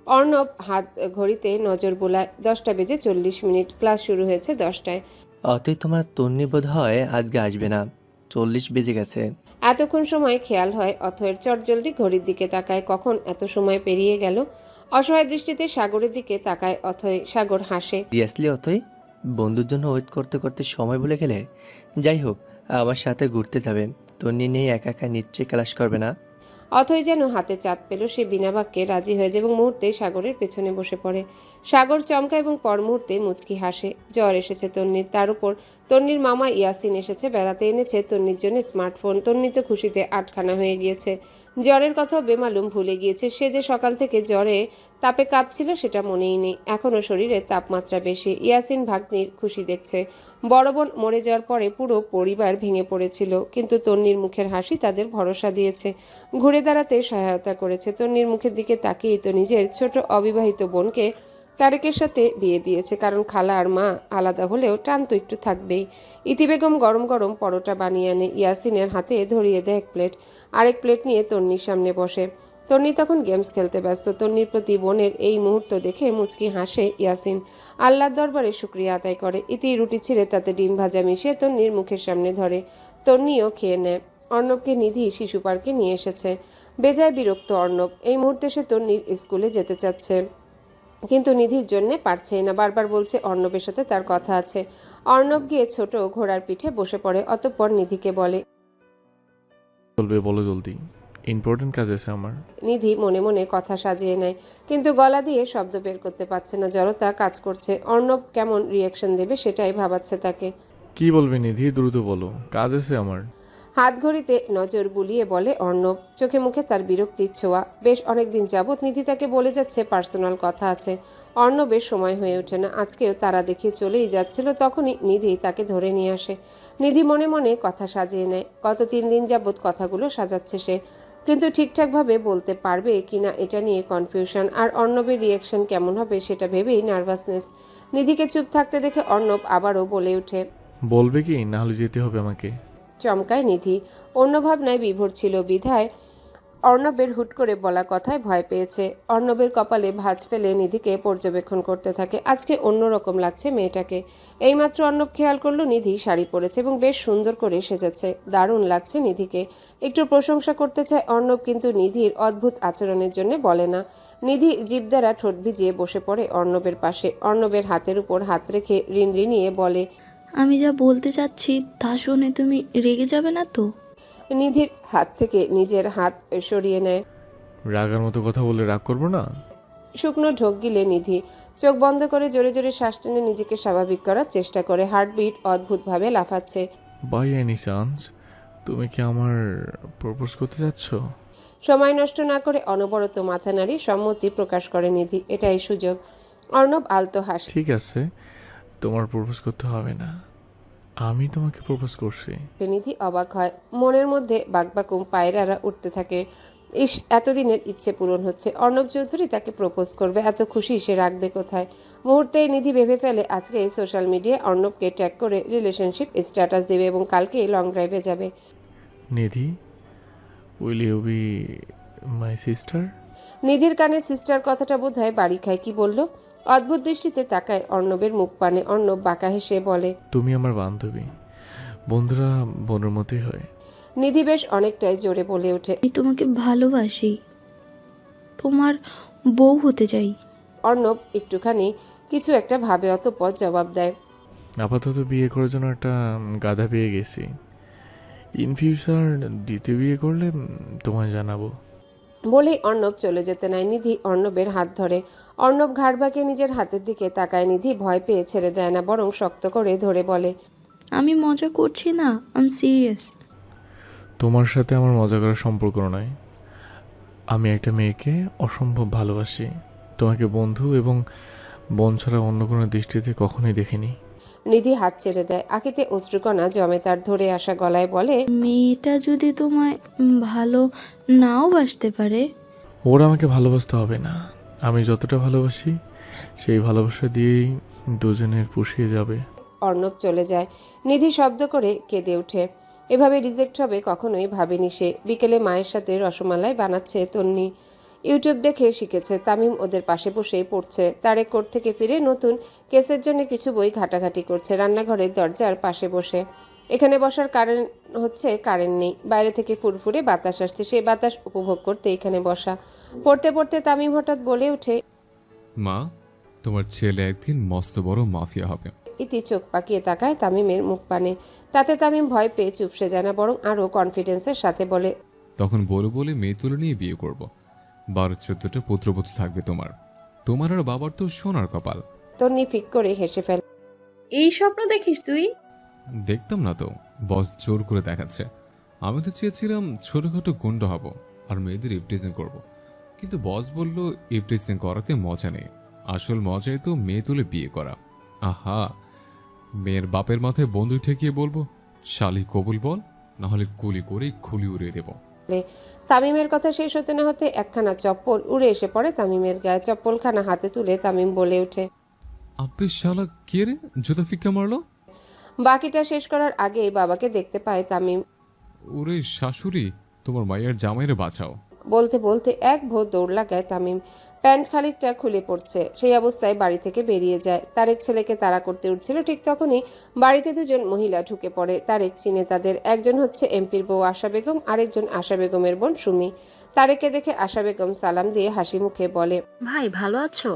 C: অর্ণব হাত ঘড়িতে নজর বোলায়। 10:40 ক্লাস শুরু হয়েছে 10টায়।
G: অতই তোমার তন্নি বোধ হয় আজকে আসবে না, 40 বেজে গেছে।
C: এতক্ষণ সময় খেয়াল হয় অথয়ের। চটজলদি ঘড়ির দিকে তাকায়, কখন এত সময় পেরিয়ে গেল। অসহায় দৃষ্টিতে সাগরের দিকে তাকায় অথয়। সাগর হাসে।
G: সিরিয়াসলি অতই, বন্ধুর জন্য ওয়েট করতে করতে সময় ভুলে গেলে? যাই হোক, আমার সাথে ঘুরতে যাবে। তন্নি নেই, একা একা নিশ্চয়ই ক্লাস করবে না।
C: অথই যেন হাতে চাঁদ পেল, সে বিনা বাক্যে রাজি হয়ে যায় এবং মুহূর্তে সাগরের পেছনে বসে পড়ে। সাগর চমকায় এবং পর মুহূর্তে মুচকি হাসে। জ্বর এসেছে তন্নির, তার উপর তন্নির মামা ইয়াসিন এসেছে বেড়াতে, এনেছে তন্নির জন্য স্মার্টফোন। তন্নি তো খুশিতে আটখানা হয়ে গিয়েছে, জ্বরের কথাও বেমালুম ভুলে গিয়েছে। সে যে সকাল থেকে জ্বরে তাপে কাঁপছিল সেটা মনেই নেই, এখনও শরীরে তাপমাত্রা বেশি। ইয়াসিন ভাগ্নির খুশি দেখছে। বড় বোন মরে যাওয়ার পরে পুরো পরিবার ভেঙে পড়েছিল, কিন্তু তন্নির মুখের হাসি তাদের ভরসা দিয়েছে, ঘুরে দাঁড়াতে সহায়তা করেছে। তন্নির মুখের দিকে তাকিয়ে তো নিজের ছোট অবিবাহিত বোনকে তারেকের সাথে বিয়ে দিয়েছে, কারণ খালা আর মা আলাদা হলেও টান তো একটু থাকবেই। ইতি বেগম গরম গরম পরোটা বানিয়ে আনে, ইয়াসিনের হাতে ধরিয়ে দেয় এক প্লেট, আরেক প্লেট নিয়ে তন্নির সামনে বসে। তন্নি তখন গেমস খেলতে ব্যস্ত। তন্নির প্রতি বোনের এই মুহূর্ত দেখে মুচকি হাসে ইয়াসিন, আল্লাহর দরবারে শুকরিয়া আদায় করে। ইতি রুটি ছিঁড়ে তাতে ডিম ভাজা মিশিয়ে তন্নির মুখের সামনে ধরে, তন্নিও খেয়ে নেয়। অর্ণবকে নিধি শিশু পার্কে নিয়ে এসেছে। বেজায় বিরক্ত অর্ণব, এই মুহূর্তে সে তন্নির স্কুলে যেতে চাচ্ছে, কিন্তু নিধির জন্যে পারছে না। বারবার বলছে অর্ণবের সাথে তার কথা আছে। অর্ণব গিয়ে ছোট ঘোড়ার পিঠে বসে পড়ে, অতঃপর নিধিকে বলে,
B: বলবে বলো জলদি, ইম্পর্টেন্ট কাজ আছে আমার।
C: নিধি মনে মনে কথা সাজিয়ে নেয়, কিন্তু গলা দিয়ে শব্দ বের করতে পারছে না, জড়তা কাজ করছে। অর্ণব কেমন রিয়াকশন দেবে সেটাই ভাবাচ্ছে তাকে।
B: কি বলবে নিধি, দ্রুত বলো, কাজ আছে আমার।
C: হাত ঘড়িতে নজর বুলিয়ে বলে অর্ণব, চোখে মুখে তার বিরক্তির ছোঁয়া। বেশ অনেকদিন যাবৎ নিধি তাকে বলে যাচ্ছে পার্সোনাল কথা আছে, অর্ণবের সময় হয়ে ওঠে না। আজকেও তারা দেখিয়ে চলেই যাচ্ছিল, তখনই নিধি তাকে ধরে নিয়ে আসে। নিধি মনে মনে কথা সাজিয়ে নেয়, গত 3 দিন যাবৎ কথাগুলো সাজাচ্ছে সে, কিন্তু ঠিকঠাকভাবে বলতে পারবে কিনা এটা নিয়ে কনফিউশন, আর অর্ণবের রিয়াকশন কেমন হবে সেটা ভেবেই নার্ভাসনেস। নিধিকে চুপ থাকতে দেখে অর্ণব আবারও বলে ওঠে,
B: বলবে কি, না হলে যেতে হবে আমাকে।
C: চমকায় নিধি। অন্য ভাবনায় বিভোর ছিল বিধায় অর্ণবের হুট করে বলা কথায় ভয় পেয়েছে। অর্ণবের কপালে ভাঁজ ফেলে নিধিকে পর্যবেক্ষণ করতে থাকে। আজকে অন্যরকম লাগছে মেয়েটাকে। এইমাত্র অর্ণব খেয়াল করলো নিধি শাড়ি পরেছে এবং বেশ সুন্দর করে সেজেছে, দারুণ লাগছে নিধিকে। একটু প্রশংসা করতে চায় অর্ণব, কিন্তু নিধির অদ্ভুত আচরণের জন্য বলে না। নিধি জিভ দ্বারা ঠোঁট ভিজিয়ে বসে পড়ে অর্ণবের পাশে, অর্ণবের হাতের উপর হাত রেখে রিনরিনিয়ে বলে,
I: আমি যা বলতে চাচ্ছি তা শুনে তুমি রেগে যাবে না তো?
C: নিধির হাত থেকে নিজের হাত সরিয়ে নেয়।
B: রাগার মতো কথা বলে রাগ করবো না।
C: শুকনো ঢোক গিলে নিধি চোখ বন্ধ করে জোরে জোরে শ্বাস টেনে নিজেকে স্বাভাবিক করার চেষ্টা করে। হার্টবিট অদ্ভুতভাবে লাফাচ্ছে।
B: বাই এনি চান্স তুমি কি আমার প্রপোজ করতে যাচ্ছ?
C: সময় নষ্ট না করে অনবরত মাথা নাড়ি সম্মতি প্রকাশ করে নিধি। এটাই সুযোগ। অর্ণব আলতো হাসে।
B: ঠিক আছে, তোমার প্রপোজ করতে হবে না, আমি তোমাকে প্রপোজ করছি।
C: নিধি অবাক হয়, মনের মধ্যে বাকবাকুম পায়রারা উঠতে থাকে। ইস, এতদিনের ইচ্ছে পূরণ হচ্ছে। অর্ণব চৌধুরী তাকে প্রপোজ করবে, এত খুশি সে রাখবে কোথায়? মুহূর্তে নিধি ভেবে ফেলে আজকে সোশ্যাল মিডিয়ায় অর্ণবকে ট্যাগ করে রিলেশনশিপ স্ট্যাটাস দেবে এবং কালকে লং ড্রাইভে যাবে।
B: Nidhi, will you be my sister?
C: নিধির কানে সিস্টার কথাটা বোধহয় বাড়ি খায়। কি বলল? অদ্ভুত দৃষ্টিতে তাকায় অর্ণবের মুখ পানে। অর্ণব বাঁকা হেসে বলে,
B: তুমি আমার বান্ধবী, বন্ধুরা বোনের মতোই হয়।
C: নিধি বেশ অনেকটাই জোরে বলে ওঠে,
I: আমি তোমাকে ভালোবাসি, তোমার বউ হতে চাই।
C: অর্ণব একটুখানি কিছু একটা ভাবে, অতঃপর জবাব দেয়,
B: আপাতত বিয়ে করার জন্য একটা গাধা পেয়ে গেছি, ইন ফিউচার দ্বিতীয় বিয়ে করলে তোমায় জানাবো।
C: বলেই অর্ণব চলে যেতে নেয়। নিধি অর্ণবের হাত ধরে। অর্ণব ঘাড় বাঁকিয়ে নিজের হাতের দিকে তাকায়। নিধি ভয় পেয়ে ছেড়ে দেয় না, বরং শক্ত করে ধরে বলে,
I: আমি মজা করছি না, আই এম সিরিয়াস।
B: তোমার সাথে আমার মজা করার সম্পর্ক নয়, আমি একটা মেয়েকে অসম্ভব ভালোবাসি, তোমাকে বন্ধু এবং বোন ছাড়া অন্য কোনো দৃষ্টিতে কখনোই দেখিনি।
C: নিধি হাত ছেড়ে দেয়। আঁখিতে অশ্রুকণা জমে তার। ধরে আসা গলায় বলে,
I: মেয়েটা যদি তোমায় ভালো নাও বাসতে পারে?
B: ওরা আমাকে ভালোবাসতে হবে না, আমি যতটা ভালোবাসি সেই ভালোবাসা দিয়েই দুজনের পুষিয়ে যাবে।
C: অর্ণব চলে যায়। নিধি শব্দ করে কেঁদে ওঠে। এভাবে রিজেক্ট হবে কখনোই ভাবেনি সে। বিকেলে মায়ের সাথে রসমালাই বানাচ্ছে তন্নি। ইউটিউব দেখে শিখেছে। তামিম ওদের পাশে বসেই পড়ছে। তারেক কোর্ট থেকে ফিরে নতুন কেসের জন্য কিছু বই ঘাটাঘাটি করছে রান্নাঘরের দরজার পাশে বসে। এখানে বসার কারণ হচ্ছে কারেন্ট নেই, বাইরে থেকে ফুরফুরে বাতাস আসছে, সেই বাতাস উপভোগ করতে এখানে বসা। পড়তে পড়তে তামিম হঠাৎ বলে ওঠে,
F: মা, তোমার ছেলে একদিন মস্ত বড় মাফিয়া হবে।
C: ইতি চোখ পাকিয়ে তাকায় তামিমের মুখ পানে। তাতে তামিম ভয় পেয়ে চুপসে যায় না, বরং আরও কনফিডেন্সের সাথে বলে,
F: তখন বলে বলে মেয়ে তুলে নিয়ে বিয়ে করব। 12-14টা পুত্রবধূ থাকবে তোমার আর বাবার তো সোনার কপাল।
C: তন্নি ফিক করে হেসে ফেলে।
D: এই স্বপ্ন দেখিস তুই?
F: দেখতাম না তো, বস জোর করে দেখাচ্ছে। আমি তো চেয়েছিলাম ছোটখাটো গুন্ডা হব আর মেয়েদের ইভটিজিং করব, কিন্তু বস বলল ইভটিজিং করাতে মজা নেই, আসল মজাই তো মেয়ে তুলে বিয়ে করা। আহা, মেয়ের বাপের মাথায় বন্দুক ঠেকিয়ে বলবো শালি কবুল বল, নাহলে গুলি করে খুলি উড়িয়ে দেব।
C: তামিমের কথা শেষ হতে না হতে একখানা চপ্পল উড়ে এসে পড়ে তামিমের গায়ে। চপ্পলখানা হাতে তুলে তামিম বলে ওঠে,
F: আপনি শালা কে রে, জুতা ফিক্কা মারলো?
C: বাকিটা শেষ করার আগেই বাবাকে দেখতে পায় তামিম।
F: ওরে শাশুড়ি, তোমার মায়ের জামাইরে বাঁচাও।
C: বলতে বলতে এক ভোর দৌড় লাগায় তামিম। প্যান্ট খানিকটা খুলে পড়ছে, সেই অবস্থায় বাড়ি থেকে বেরিয়ে যায়। তারেক ছেলেকে তাড়া করতে উঠছিল, ঠিক তখনই বাড়িতে দুজন মহিলা ঢুকে পড়ে। তারেক চিনে তাদের। একজন হচ্ছে এমপির বউ আশা বেগম, আরেকজন আশা বেগমের বোন সুমি। তারেককে দেখে আশা বেগম সালাম দিয়ে হাসি মুখে বলে,
J: ভাই ভালো আছো?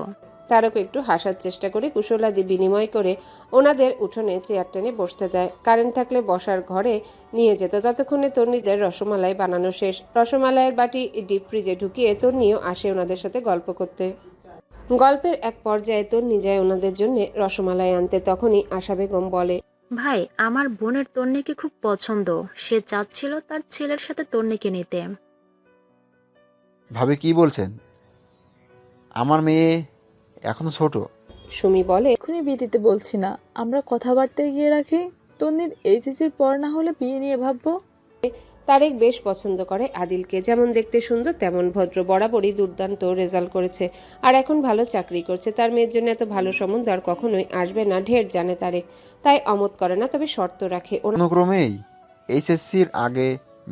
C: তারক একটু হাসার চেষ্টা করে কুশলাদি বিনিময় করে ওনাদের উঠোনে চেয়ার টেনে বসতে দেয়। কারেন্ট থাকলে বসার ঘরে নিয়ে যেত। ততক্ষণে তন্নিদের রসমালাই বানানো শেষ। রসমালাইয়ের বাটি ডিপ ফ্রিজে ঢুকিয়ে তন্নিও আসে ওনাদের সাথে গল্প করতে। গল্পের এক পর্যায়ে তন্নি যায় ওনাদের জন্য রসমালাই আনতে। তখনই আশা বেগম বলে,
J: ভাই আমার বোনের তন্নিকে খুব পছন্দ, সে চাচ্ছিল তার ছেলের সাথে তন্নিকে নিতে।
A: ভাবে কি বলছেন? আমার মেয়ে এখনো ছোট।
C: সুমি বলে,
K: এখনই বিয়ে দিতে বলছি না, আমরা কথাবার্তায় গিয়ে রাখি। তন্নির এইচএসসির পর না হলে বিয়ে নিয়ে ভাববো।
C: তারেক বেশ পছন্দ করে আদিলকে। যেমন দেখতে সুন্দর তেমন ভদ্র, বরাবরই দুর্দান্ত রেজাল্ট করেছে আর এখন ভালো চাকরি করছে। তার মেয়ের জন্য এত ভালো সম্বন্ধ আর কখনোই আসবে না, ঢের জানে তারেক। তাই অমত করে না, তবে শর্ত রাখে
A: অনুক্রমেই এইচএসসির আগে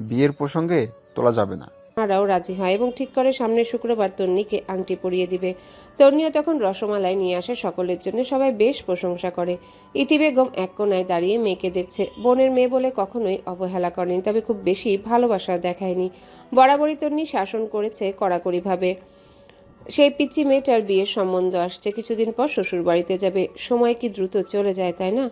A: বিয়ের প্রসঙ্গে তোলা যাবে না।
C: ওনারাও রাজি হয় এবং ঠিক করে সামনের শুক্রবার তন্নিকে আংটি পরিয়ে দিবে। তন্নিও তখন রসমালাই নিয়ে আসে সকলের জন্য। সবাই বেশ প্রশংসা করে। ইতি বেগম এক কোনায় দাঁড়িয়ে মেয়েকে দেখছে। বোনের মেয়ে বলে কখনোই অবহেলা করেনি, তবে খুব বেশি ভালোবাসাও দেখায়নি। বরাবরই তন্নি শাসন করেছে কড়াকড়িভাবে। সেই পিচ্চি মেয়েটার বিয়ের সম্বন্ধ আসছে, কিছুদিন পর শ্বশুর বাড়িতে যাবে। সময় কি দ্রুত চলে যায়, তাই না?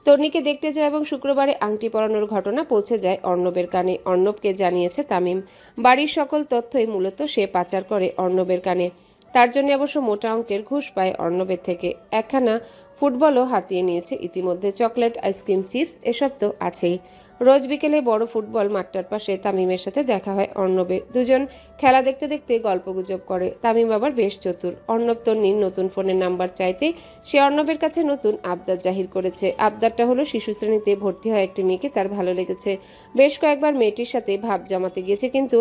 C: তন্নিকে দেখতে যায় এবং শুক্রবারে আংটি পরানোর ঘটনা পৌঁছে যায় অর্ণবের কানে। অর্ণবকে জানিয়েছে তামিম। বাড়ির সকল তথ্যই মূলত সে পাচার করে অর্ণবের কানে। তার জন্য অবশ্য মোটা অঙ্কের ঘুষ পায় অর্ণবের থেকে। একখানা ফুটবলও হাতিয়ে নিয়েছে ইতিমধ্যে। চকলেট, আইসক্রিম, চিপস এসব তো আছেই। রোজ বিকেলে বড় ফুটবল মাঠটার পাশে তামিমের সাথে দেখা হয় অর্ণবের। দুজন খেলা দেখতে দেখতে গল্পগুজব করে। তামিম আবার বেশ চতুর। অর্ণব তন্নির নতুন ফোনের নাম্বার চাইতে সে অর্ণবের কাছে নতুন আবদার জাহির করেছে। আবদারটা হলো শিশু শ্রেণীতে ভর্তি হয় একটি মেয়েকে তার ভালো লেগেছে। বেশ কয়েকবার মেয়েটির সাথে ভাব জমাতে গিয়েছে, কিন্তু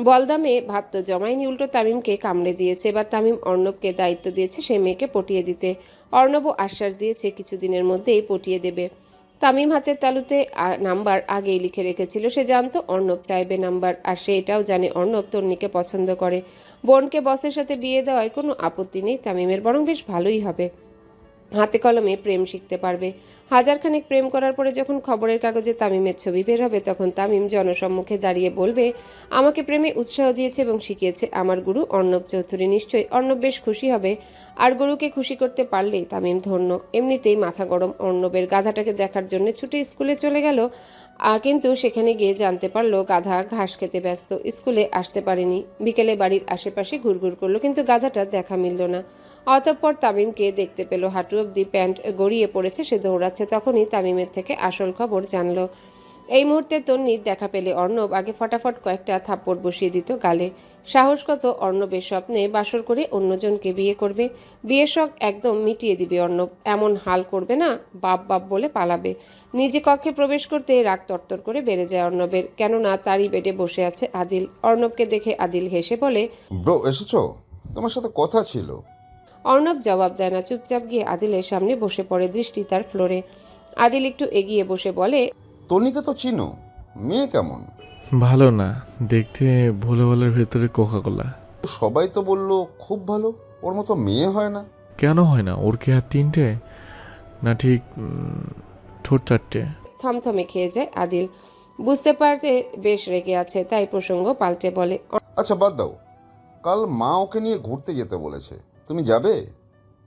C: বলদামে ভাব তো জমায়নি, উল্টো তামিমকে কামড়ে দিয়েছে। এবার তামিম অর্ণবকে দায়িত্ব দিয়েছে সেই মেয়েকে পটিয়ে দিতে। অর্ণবও আশ্বাস দিয়েছে কিছুদিনের মধ্যেই পটিয়ে দেবে। তামিম হাতের তালুতে নাম্বার আগেই লিখে রেখেছিল। সে জানতো অর্ণব চাইবে নাম্বার, আর সে এটাও জানে অর্ণব তন্নিকে পছন্দ করে। বোনকে বসের সাথে বিয়ে দেওয়ায় কোনো আপত্তি নেই তামিমের, বরং বেশ ভালোই হবে। হাতে কলমে প্রেম শিখতে পারবে। হাজারখানেক প্রেম করার পরে যখন খবরের কাগজে তামিমের ছবি বের হবে, তখন তামিম জনসম্মুখে দাঁড়িয়ে বলবে, আমাকে প্রেমে উৎসাহ দিয়েছে এবং শিখিয়েছে আমার গুরু অর্ণব চৌধুরী। নিশ্চয়ই অর্ণব বেশ খুশি হবে, আর গুরুকে খুশি করতে পারলেই তামিম ধন্য। এমনিতেই মাথা গরম অর্ণবের। গাধাটাকে দেখার জন্য ছুটে স্কুলে চলে গেল, কিন্তু সেখানে গিয়ে জানতে পারলো গাধা ঘাস খেতে ব্যস্ত, স্কুলে আসতে পারেনি। বিকেলে বাড়ির আশেপাশে ঘুরঘুর করলো, কিন্তু গাধাটার দেখা মিলল না। অতঃপর তামিমকে দেখতে পেল, হাঁটু অব্দি প্যান্ট গড়িয়ে পড়েছে, সে দৌড়াচ্ছে। তখনই তামিমের থেকে আসল খবর জানলো। এই মুহূর্তে তন্নির দেখা পেলে অর্ণব আগে ফটাফট কয়েকটা থাপ্পড় বসিয়ে দিত গালে। সাহস কত অর্ণবের স্বপ্নে বাসর করে অন্যজনকে বিয়ে করবে। বিয়ের শখ একদম মিটিয়ে দিবে অর্ণব। এমন হাল করবে না বাপ বাপ বলে পালাবে। নিজে কক্ষে প্রবেশ করতে রাগ তরতর করে বেড়ে যায় অর্ণবের, কেননা তারই বেডে বসে আছে আদিল। অর্ণবকে দেখে আদিল হেসে বলে,
L: ব্রো এসেছো, তোমার সাথে কথা ছিল।
C: অর্ণব জবাব দেয় না, চুপচাপ গিয়ে আদিলের সামনে বসে পড়ে, দৃষ্টি তার ফ্লোরে। আদিল একটু এগিয়ে বসে বলে,
L: তনিকে তো চিনো, মেয়ে কেমন?
B: ভালো না, দেখতে ভোলে ভোলের ভেতরে কোকাকোলা।
L: সবাই তো বললো খুব ভালো, ওর মতো মেয়ে হয় না।
B: কেন হয় না? ওর কি আর তিনটে না, ঠিক ঠোঁট চারটে?
C: থমথমে খেয়ে যায় আদিল। বুঝতে পারতে বেশ রেগে আছে, তাই প্রসঙ্গ পাল্টে বলে,
L: আচ্ছা বাদ দাও, কাল মা ওকে নিয়ে ঘুরতে যেতে বলেছে, তুমি যাবে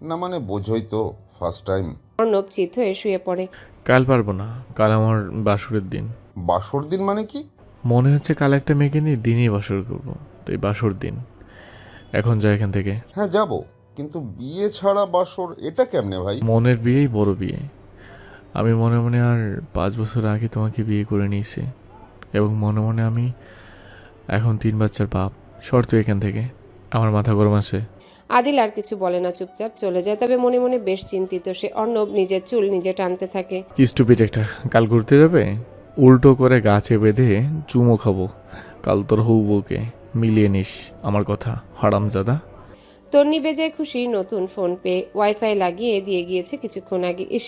L: না? মানে বোঝোই তো, ফার্স্ট টাইম।
C: অর্ণব চিত হয়ে শুয়ে পড়ে।
B: কাল পারবো না, কাল আমার বাসুরের দিন।
L: বাসর দিন মানে কি?
B: মনে হচ্ছে কাল একটা মেয়েকে নিয়ে দিনই বাসর করবো, তো এই বাসর দিন। এখন যাই এখান থেকে।
L: হ্যাঁ যাব, কিন্তু বিয়ে ছাড়া বাসর এটা কেমনে ভাই?
B: মনের বিয়েই বড় বিয়ে। আমি মনে মনে আর 5 বছর আগে তোমাকে বিয়ে করে নিয়েছি, এবং মনে মনে আমি এখন 3 বাচ্চার বাপ। শর্ত এখান থেকে, আমার মাথা গরম আছে।
C: আদিল আর কিছু বলে না, চুপচাপ চলে যায়। তবে মনে মনে বেশ চিন্তিত সে। অর্ণব নিজের চুল নিজে টানতে থাকে।
B: স্টুপিড একটা, কাল ঘুরতে যাবে, উল্টো করে গাছে বেঁধে চুমো খাবো। কাল তোর হৌবউকে মিলিয়ে নিস আমার কথা, হারামজাদা।
C: তন্নি বেজায় খুশি নতুন ফোন পেয়ে। ওয়াইফাই লাগিয়ে দিয়ে গিয়েছে কিছুক্ষণ আগে। ইস,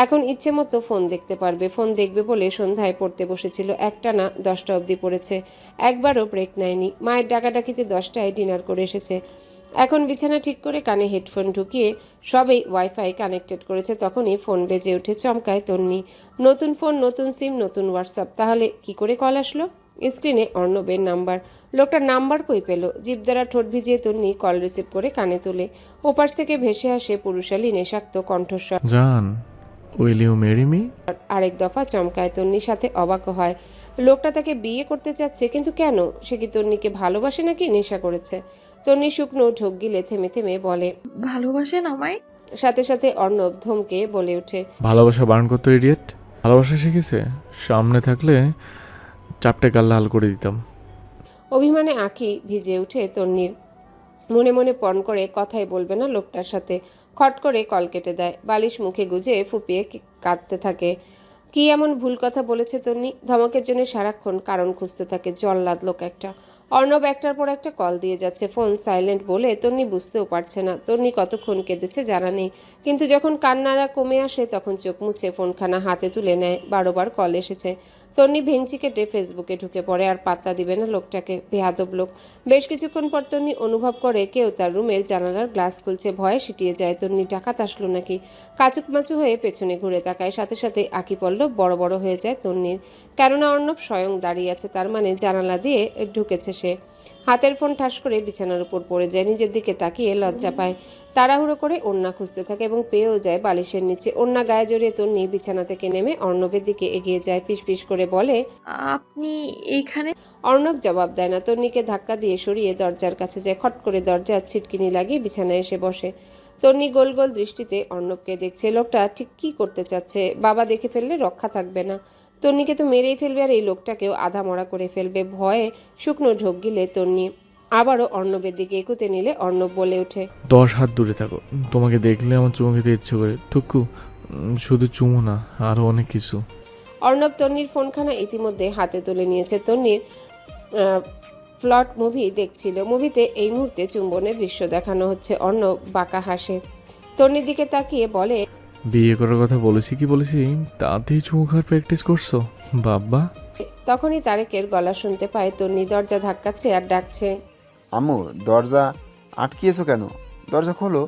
C: এখন ইচ্ছে মতো ফোন দেখতে পারবে। ফোন দেখবে বলে সন্ধ্যায় পড়তে বসেছিল, একটানা 10টা অবধি পড়েছে, একবারও ব্রেক নেয়নি। মায়ের ডাকাডাকিতে 10টায় ডিনার করে এসেছে। এখন বিছানা ঠিক করে কানে হেডফোন ঢুকিয়ে সবেই ওয়াইফাই কানেক্টেড করেছে, তখনই ফোন বেজে উঠে চমকায় তন্নি। নতুন ফোন, নতুন সিম, নতুন হোয়াটসঅ্যাপ। তাহলে কি করে কল আসলো? স্ক্রিনে অর্ণবের নাম্বার। লোকটার নাম্বার কই পেল? জিভ দ্বারা ঠোঁট ভিজিয়ে তন্নি কল রিসিভ করে কানে তুলে। ওপাশ থেকে ভেসে আসে পুরুষালী নেশাক্ত কণ্ঠস্বর।
B: জান, উইল ইউ ম্যারি মি?
C: আরেক দফা চমকায় তন্নির, সাথে অবাক হয়। লোকটা তাকে বিয়ে করতে চাচ্ছে, কিন্তু কেন? সে কি তন্নিকে ভালোবাসে নাকি নেশা করেছে? তন্নি শুকনো ঢোক গিলে থেমে থেমে বলে,
D: ভালোবাসেন আমায়?
C: সাথে সাথে অর্ণব ধমকে বলে ওঠে,
B: ভালোবাসা বারণ করতো ইডিয়েট। ভালোবাসা শিখেছে, সামনে থাকলে চাপটে গাল লাল করে দিতাম।
C: অভিমানে আঁখি ভিজে উঠে তন্নির। মনে মনে পণ করে কথাই বলবে না লোকটার সাথে। খট করে কল কেটে দেয়। বালিশ মুখে গুজে ফুপিয়ে কাঁদতে থাকে। কি এমন ভুল কথা বলেছে তন্নি? ধমকের জন্য সারাক্ষণ কারণ খুঁজতে থাকে। জল্লাদ লোক একটা। অর্ণব একটার পর একটা কল দিয়ে যাচ্ছে। ফোন সাইলেন্ট বলে তন্নি বুঝতেও পারছে না তন্নি কতক্ষণ কেঁদেছে জানা নেই, কিন্তু যখন কান্নারা কমে আসে তখন চোখ মুছে ফোনখানা হাতে তুলে নেয়। 12 বার কল এসেছে। তন্নি ভেঙচি কেটে ফেসবুকে ঢুকে পড়ে। আর পাত্তা দিবে না লোকটাকে, বেয়াদব লোক। বেশ কিছুক্ষণ পর তন্নি অনুভব করে কেউ তার রুমের জানালার গ্লাস খুলছে। ভয়ে সিটিয়ে যায় তন্নি। ডাকাত আসলো নাকি? কাচুকমাচু হয়ে পেছনে ঘুরে তাকায়। সাথে সাথে আঁকি পল্লব বড় বড় হয়ে যায় তন্নির। কেননা অর্ণব স্বয়ং দাঁড়িয়ে আছে, তার মানে জানালা দিয়ে ঢুকেছে সে। হাতের ফোন ঠাস করে বিছানার উপর পড়ে যায়। নিজের দিকে তাকিয়ে লজ্জা পায়। তাড়াহুড়ো করে ওড়না খুঁজতে থাকে এবং পেয়েও যায় বালিশের নিচে। ওড়না গায়ে জড়িয়ে তন্নি বিছানা থেকে নেমে অর্ণবের দিকে এগিয়ে যায়। ফিসফিস করে বলে,
D: আপনি এইখানে?
C: অর্ণব জবাব দেয় না। তন্নিকে ধাক্কা দিয়ে সরিয়ে দরজার কাছে যায়। খট করে দরজার ছিটকিনি লাগিয়ে বিছানায় এসে বসে। তন্নি গোল গোল দৃষ্টিতে অর্ণবকে দেখছে। লোকটা ঠিক কি করতে চাচ্ছে? বাবা দেখে ফেললে রক্ষা থাকবে না। তন্নিকে তো মেরেই ফেলবে, আর এই লোকটাকেও আধা মরা করে ফেলবে। ভয়ে শুকনো ঢোক গিলে তন্নি আবারও অর্ণবের দিকে একুতে নিলে অর্ণব বলে ওঠে,
B: 10 হাত দূরে থাকো। তোমাকে দেখলে আমার চুমু খেতে ইচ্ছে করে। থুকু, শুধু চুমু না, আরো অনেক কিছু।
C: অর্ণব তন্নির ফোনখানা ইতিমধ্যে হাতে তুলে নিয়েছে। তন্নির ফ্লট মুভি দেখছিল। মুভিতে এই মুহূর্তে চুম্বনের দৃশ্য দেখানো হচ্ছে। অর্ণব বাঁকা হাসে। তন্নির দিকে তাকিয়ে বলে,
B: বিয়ে করার কথা বলেছি কি বলেছি, তাতেই চুমু খাওয়ার প্র্যাকটিস করছো বাবা?
C: তখনই তারেকের গলা শুনতে পায়। তন্নি দরজা ধাক্কাচ্ছে আর ডাকছে,
A: আম্মু, দরজা আটকিয়েছো কেন? দরজা খোলো।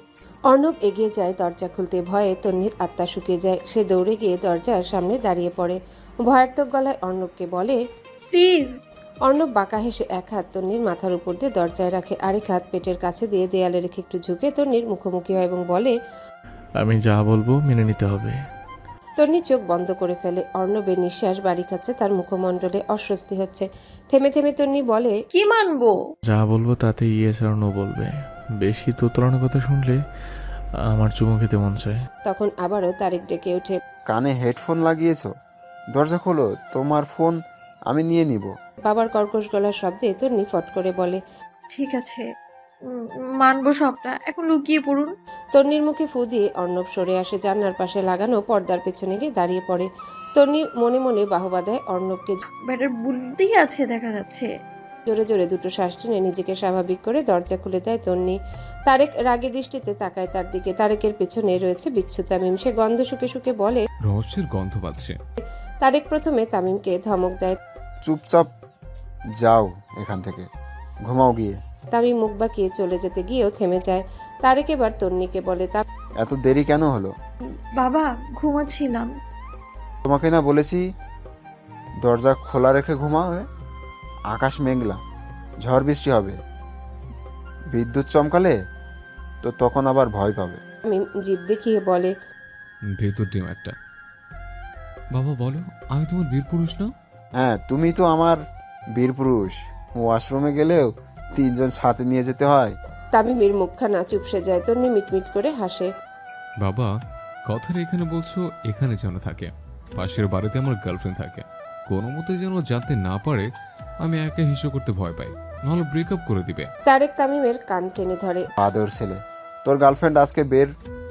C: অর্ণব এগিয়ে যায় দরজা খুলতে। ভয়ে তন্নির আত্মা শুকিয়ে যায়। সে দৌড়ে গিয়ে দরজার সামনে দাঁড়িয়ে পড়ে। ভয়ার্থক গলায় অর্ণবকে বলে,
D: প্লিজ।
C: অর্ণব বাঁকা হেসে এক হাত তন্নির মাথার উপর দিয়ে দরজায় রাখে, আরেক হাত পেটের কাছে দিয়ে দেয়ালে রেখে একটু ঝুঁকে তন্নির মুখোমুখি হয় এবং বলে,
B: আমি যা বলবো মেনে নিতে হবে।
C: তন্নি চোখ বন্ধ করে ফেলে। অর্ণবের নিঃশ্বাস বাড়ি খাচ্ছে, তার মুখমণ্ডলে অস্বস্তি হচ্ছে। থেমে থেমে তন্নি বলে,
D: কি মানবো?
B: যা বলবো তাতে ইয়েস আর নো বলবে। বেশি তোতলানোর কথা শুনলে আমার চুমু খেতে মন চায়।
C: তখন আবারও তারেক ডেকে ওঠে,
A: কানে হেডফোন লাগিয়েছো? দরজা খোলো, তোমার ফোন আমি নিয়ে নিব।
C: বাবার কর্কশ গলার শব্দে তন্নি ফট করে বলে,
D: ঠিক আছে, মানবো সবটা, এখন লুকিয়ে পড়ুন।
C: তন্নির মুখে ফু দিয়ে অর্ণব সরে আসে। জানলার পাশে লাগানো পর্দার পেছনে গিয়ে দাঁড়িয়ে পড়ে। তন্নি মনে মনে বাহবা দেয় অর্ণবকে।
D: ব্যাটার বুদ্ধি আছে দেখা যাচ্ছে।
C: জোরে জোরে দুটো শ্বাস টেনে নিজেকে স্বাভাবিক করে দরজা খুলে দেয় তন্নি। তারেক রাগী দৃষ্টিতে তাকায় তার দিকে। তারেকের পেছনে রয়েছে বিচ্ছু তামিম। সে গন্ধ শুকে শুকে বলে,
F: রহস্যের গন্ধ পাচ্ছে।
C: তারেক প্রথমে তামিমকে ধমক দেয়,
A: চুপচাপ যাও এখান থেকে, ঘুমাও গিয়ে।
C: তামিম মুখ বাঁকিয়ে চলে যেতে গিয়েও থেমে যায়। তারেক এবার তন্নিকে বলে,
A: এত দেরি কেন হলো?
D: বাবা, ঘুমাচ্ছিলাম।
A: তোমাকে না বলেছি দরজা খোলা রেখে ঘুমাবে? আকাশ মেঘলা, ঝড় বৃষ্টি হবে, বিদ্যুৎ চমকালে তো তখন আবার ভয় পাবে।
C: তামিম জিভ দেখিয়ে বলে,
F: ভেতর টিম একটা। বাবা বলো, আমি তোমার বীর পুরুষ না?
A: হ্যাঁ, তুমি তো আমার বীরপুরুষ, ওয়াশরুমে গেলেও 3 জন সাথে নিয়ে যেতে হয়।
C: তামিমের মুখখানা চুপসে যায়। তন্নি মিটমিট করে হাসে।
F: বাবা, কথাটা এখানে বলছো, এখানে যেন থাকে। পাশের বাড়িতে আমার গার্লফ্রেন্ড থাকে, কোনো মতে যেন জানতে না পারে। আমি একা হিসু করতে ভয় পাই, নাহলে ব্রেকআপ করে দিবে।
C: তারেক তামিমের কান টেনে ধরে।
A: আদর ছেলে, তোর গার্লফ্রেন্ড আজকে বের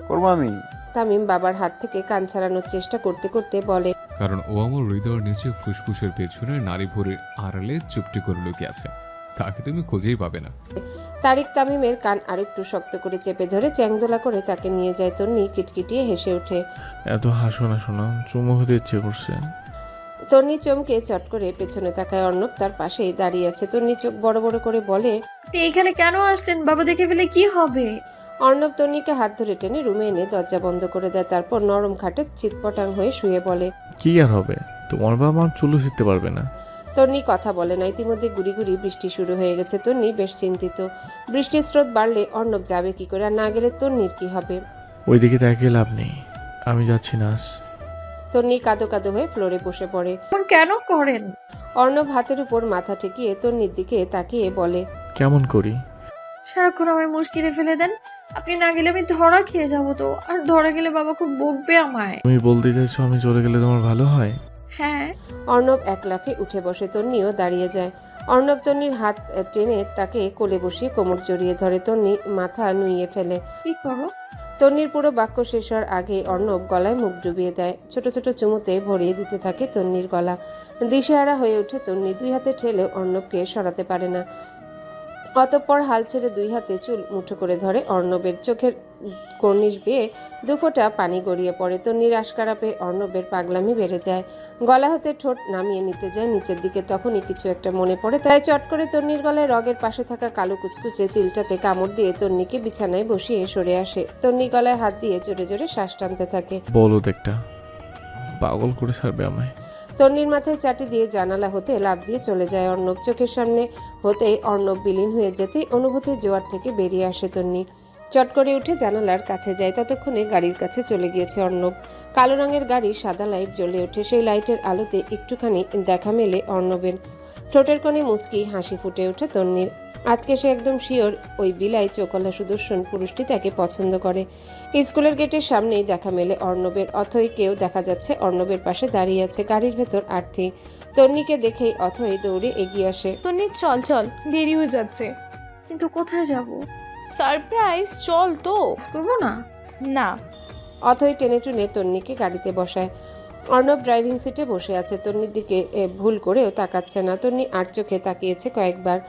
A: করবো আমি।
C: তামিম বাবার হাত থেকে কান ছাড়ানোর চেষ্টা করতে করতে বলে,
F: কারণ ও আমার হৃদয়ের নিচে ফুসফুসের পেছনে নারী ভরির আড়ালে চুপটি করে লুকিয়ে আছে, তাকে তুমি খুঁজেই পাবে না।
C: তারেক তামিমের কান আরেকটু শক্ত করে চেপে ধরে চ্যাংদোলা করে তাকে নিয়ে যায়। তন্নি কিটকিটিয়ে হেসে ওঠে।
B: এত হাসো না শোনা, চুমু হতে ইচ্ছে করছে।
C: তন্নি চমকে চট করে পেছনে তাকায়। অর্ণব তার পাশেই দাঁড়িয়ে আছে। তন্নি চোখ বড় বড় করে বলে,
D: আপনি এখানে কেন আসলেন? বাবা দেখে ফেলে কি হবে?
C: অর্ণব তন্নিকে হাত ধরে টেনে রুমে এনে দরজা বন্ধ করে দেয়। তারপর নরম খাটে চিৎপটাং হয়ে শুয়ে বলে,
B: কি আর হবে, তোমার বাবা আমার চুলও ছিঁড়তে পারবে না।
C: তন্নি কথা বলে না। ইতিমধ্যে গুড়ি গুড়ি বৃষ্টি শুরু হয়ে গেছে। তন্নি বেশ চিন্তিত। বৃষ্টির স্রোত বাড়লে অর্ণব যাবে কি করে, আর না গেলে তন্নির কি হবে?
B: ওইদিকে তাকিয়ে লাভ নেই, আমি যাচ্ছি না।
C: তন্নি কাঁদো কাঁদো হয়ে ফ্লোরে বসে পড়ে।
D: কেন করেন?
C: অর্ণব হাতের উপর মাথা ঠেকিয়ে তন্নির দিকে তাকিয়ে বলে,
B: কেমন করি?
D: সারাক্ষণ আমায় মুশকিলে ফেলে দেন। আপনি না গেলে আমি ধরা খেয়ে যাবো তো, আর ধরা গেলে বাবা খুব বকবে আমায়।
B: তুমি বলতে চাইছো আমি চলে গেলে তোমার ভালো হয়?
D: হ্যাঁ।
C: অর্ণব এক লাফে উঠে বসে। তন্নিও দাঁড়িয়ে যায়। অর্ণব তন্নির হাত টেনে তাকে কোলে বসিয়ে কোমর জড়িয়ে ধরে। তন্নি মাথা নুইয়ে ফেলে।
D: কি করো?
C: তন্নির পুরো বাক্য শেষ হওয়ার আগে অর্ণব গলায় মুখ ডুবিয়ে দেয়। ছোট ছোট চুমুতে ভরিয়ে দিতে থাকে তন্নির গলা। দিশেহারা হয়ে ওঠে তন্নি। 2 হাতে ঠেলেও অর্ণবকে সরাতে পারে না। অতঃপর হাল ছেড়ে 2 হাতে চুল মুঠো করে ধরে। অর্ণবের চোখের কর্নিশ বেয়ে 2 ফোঁটা পানি গড়িয়ে পড়ে। তন্নির আশকারা পেয়ে অর্ণবের পাগলামি বেড়ে যায়। গলা হতে ঠোঁট নামিয়ে নিতে যায় নিচের দিকে। তখনই কিছু একটা মনে পড়ে, তাই চট করে তন্নির গলায় রগের পাশে থাকা কালো কুচকুচে তিলটাতে কামড় দিয়ে তন্নিকে বিছানায় বসিয়ে সরে আসে। তন্নি গলায় হাত দিয়ে জোরে জোরে শ্বাস টানতে থাকে।
B: বলো দেখটা, পাগল করে ছাড়বে আমায়।
C: তন্নির মাথায় চাটি দিয়ে জানালা হতে লাফ দিয়ে চলে যায় অর্ণব। চোখের সামনে হতে অর্ণব বিলীন হয়ে যেতেই অনুভূতির জোয়ার থেকে বেরিয়ে আসে তন্নি। চট করে উঠে জানালার কাছে যায়। ততক্ষণে গাড়ির কাছে চলে গিয়েছে অর্ণব। কালো রঙের গাড়ির সাদা লাইট জ্বলে ওঠে। সেই লাইটের আলোতে একটুখানি দেখা মেলে অর্ণবের। ঠোঁটের কোণে মুচকি হাসি ফুটে ওঠে তন্নির। আজকে সে একদম শিওর ওই বিলাই চোখলা সুদর্শন পুরুষটি তাকে পছন্দ করে। স্কুলের গেটের সামনেই দেখা মেলে অর্ণবের। অথইকেও দেখা যাচ্ছে অর্ণবের পাশে দাঁড়িয়ে আছে। গাড়ির ভেতর আর্থি। তন্নিকে দেখেই অথই দৌড়ে এগিয়ে আসে।
H: তন্নি চল চল, দেরি হয়ে যাচ্ছে।
D: কিন্তু কোথায় যাব?
H: সারপ্রাইজ, চল তো।
D: করবো না।
H: না।
C: অথই টেনে টুনে তন্নিকে গাড়িতে বসায়। অর্ণব ড্রাইভিং সিটে বসে আছে। তন্নির দিকে ভুল করেও তাকাচ্ছে না। তন্নি আর চোখে তাকিয়েছে কয়েকবার।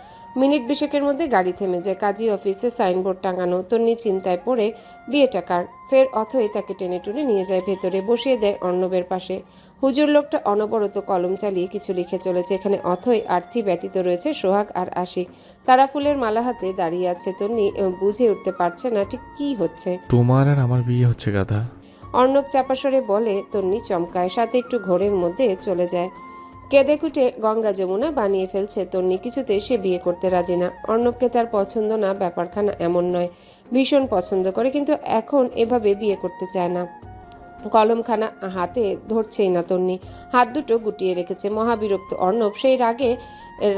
C: মিনিট 20 মধ্যে গাড়ি থেমে যায়। কাজী অফিসে সাইনবোর্ড টাঙানো। তন্নি চিন্তায় পড়ে বিয়েটা কার। ফের অথই তাকে টেনে টুনে নিয়ে যায় ভেতরে, বসিয়ে দেয় অর্ণবের পাশে। হুজুর লোকটা অনবরত কলম চালিয়ে কিছু লিখে চলেছে। এখানে অথই আর্থি ব্যতীত রয়েছে সোহাগ আর আশিক। তারা ফুলের মালা হাতে দাঁড়িয়ে আছে। তন্নি বুঝে উঠতে পারছে না ঠিক কি হচ্ছে।
B: তোমার আর আমার বিয়ে হচ্ছে গাধা।
C: অর্ণব চাপাসরে বলে। তন্নি চমকায়, সাথে একটু ঘোরের মধ্যে চলে যায়। কেঁদে কুটে গঙ্গা যমুনা বানিয়ে ফেলছে তন্নি। কিছুতে সে বিয়ে করতে রাজি না। অর্ণবকে তার পছন্দ না ব্যাপারখানা এমন নয়, ভীষণ পছন্দ করে, কিন্তু এখন এভাবে বিয়ে করতে চায় না। কলমখানা হাতে ধরছেই না তন্নি। হাত দুটো গুটিয়ে রেখেছে। মহাবিরক্ত অর্ণব। সেই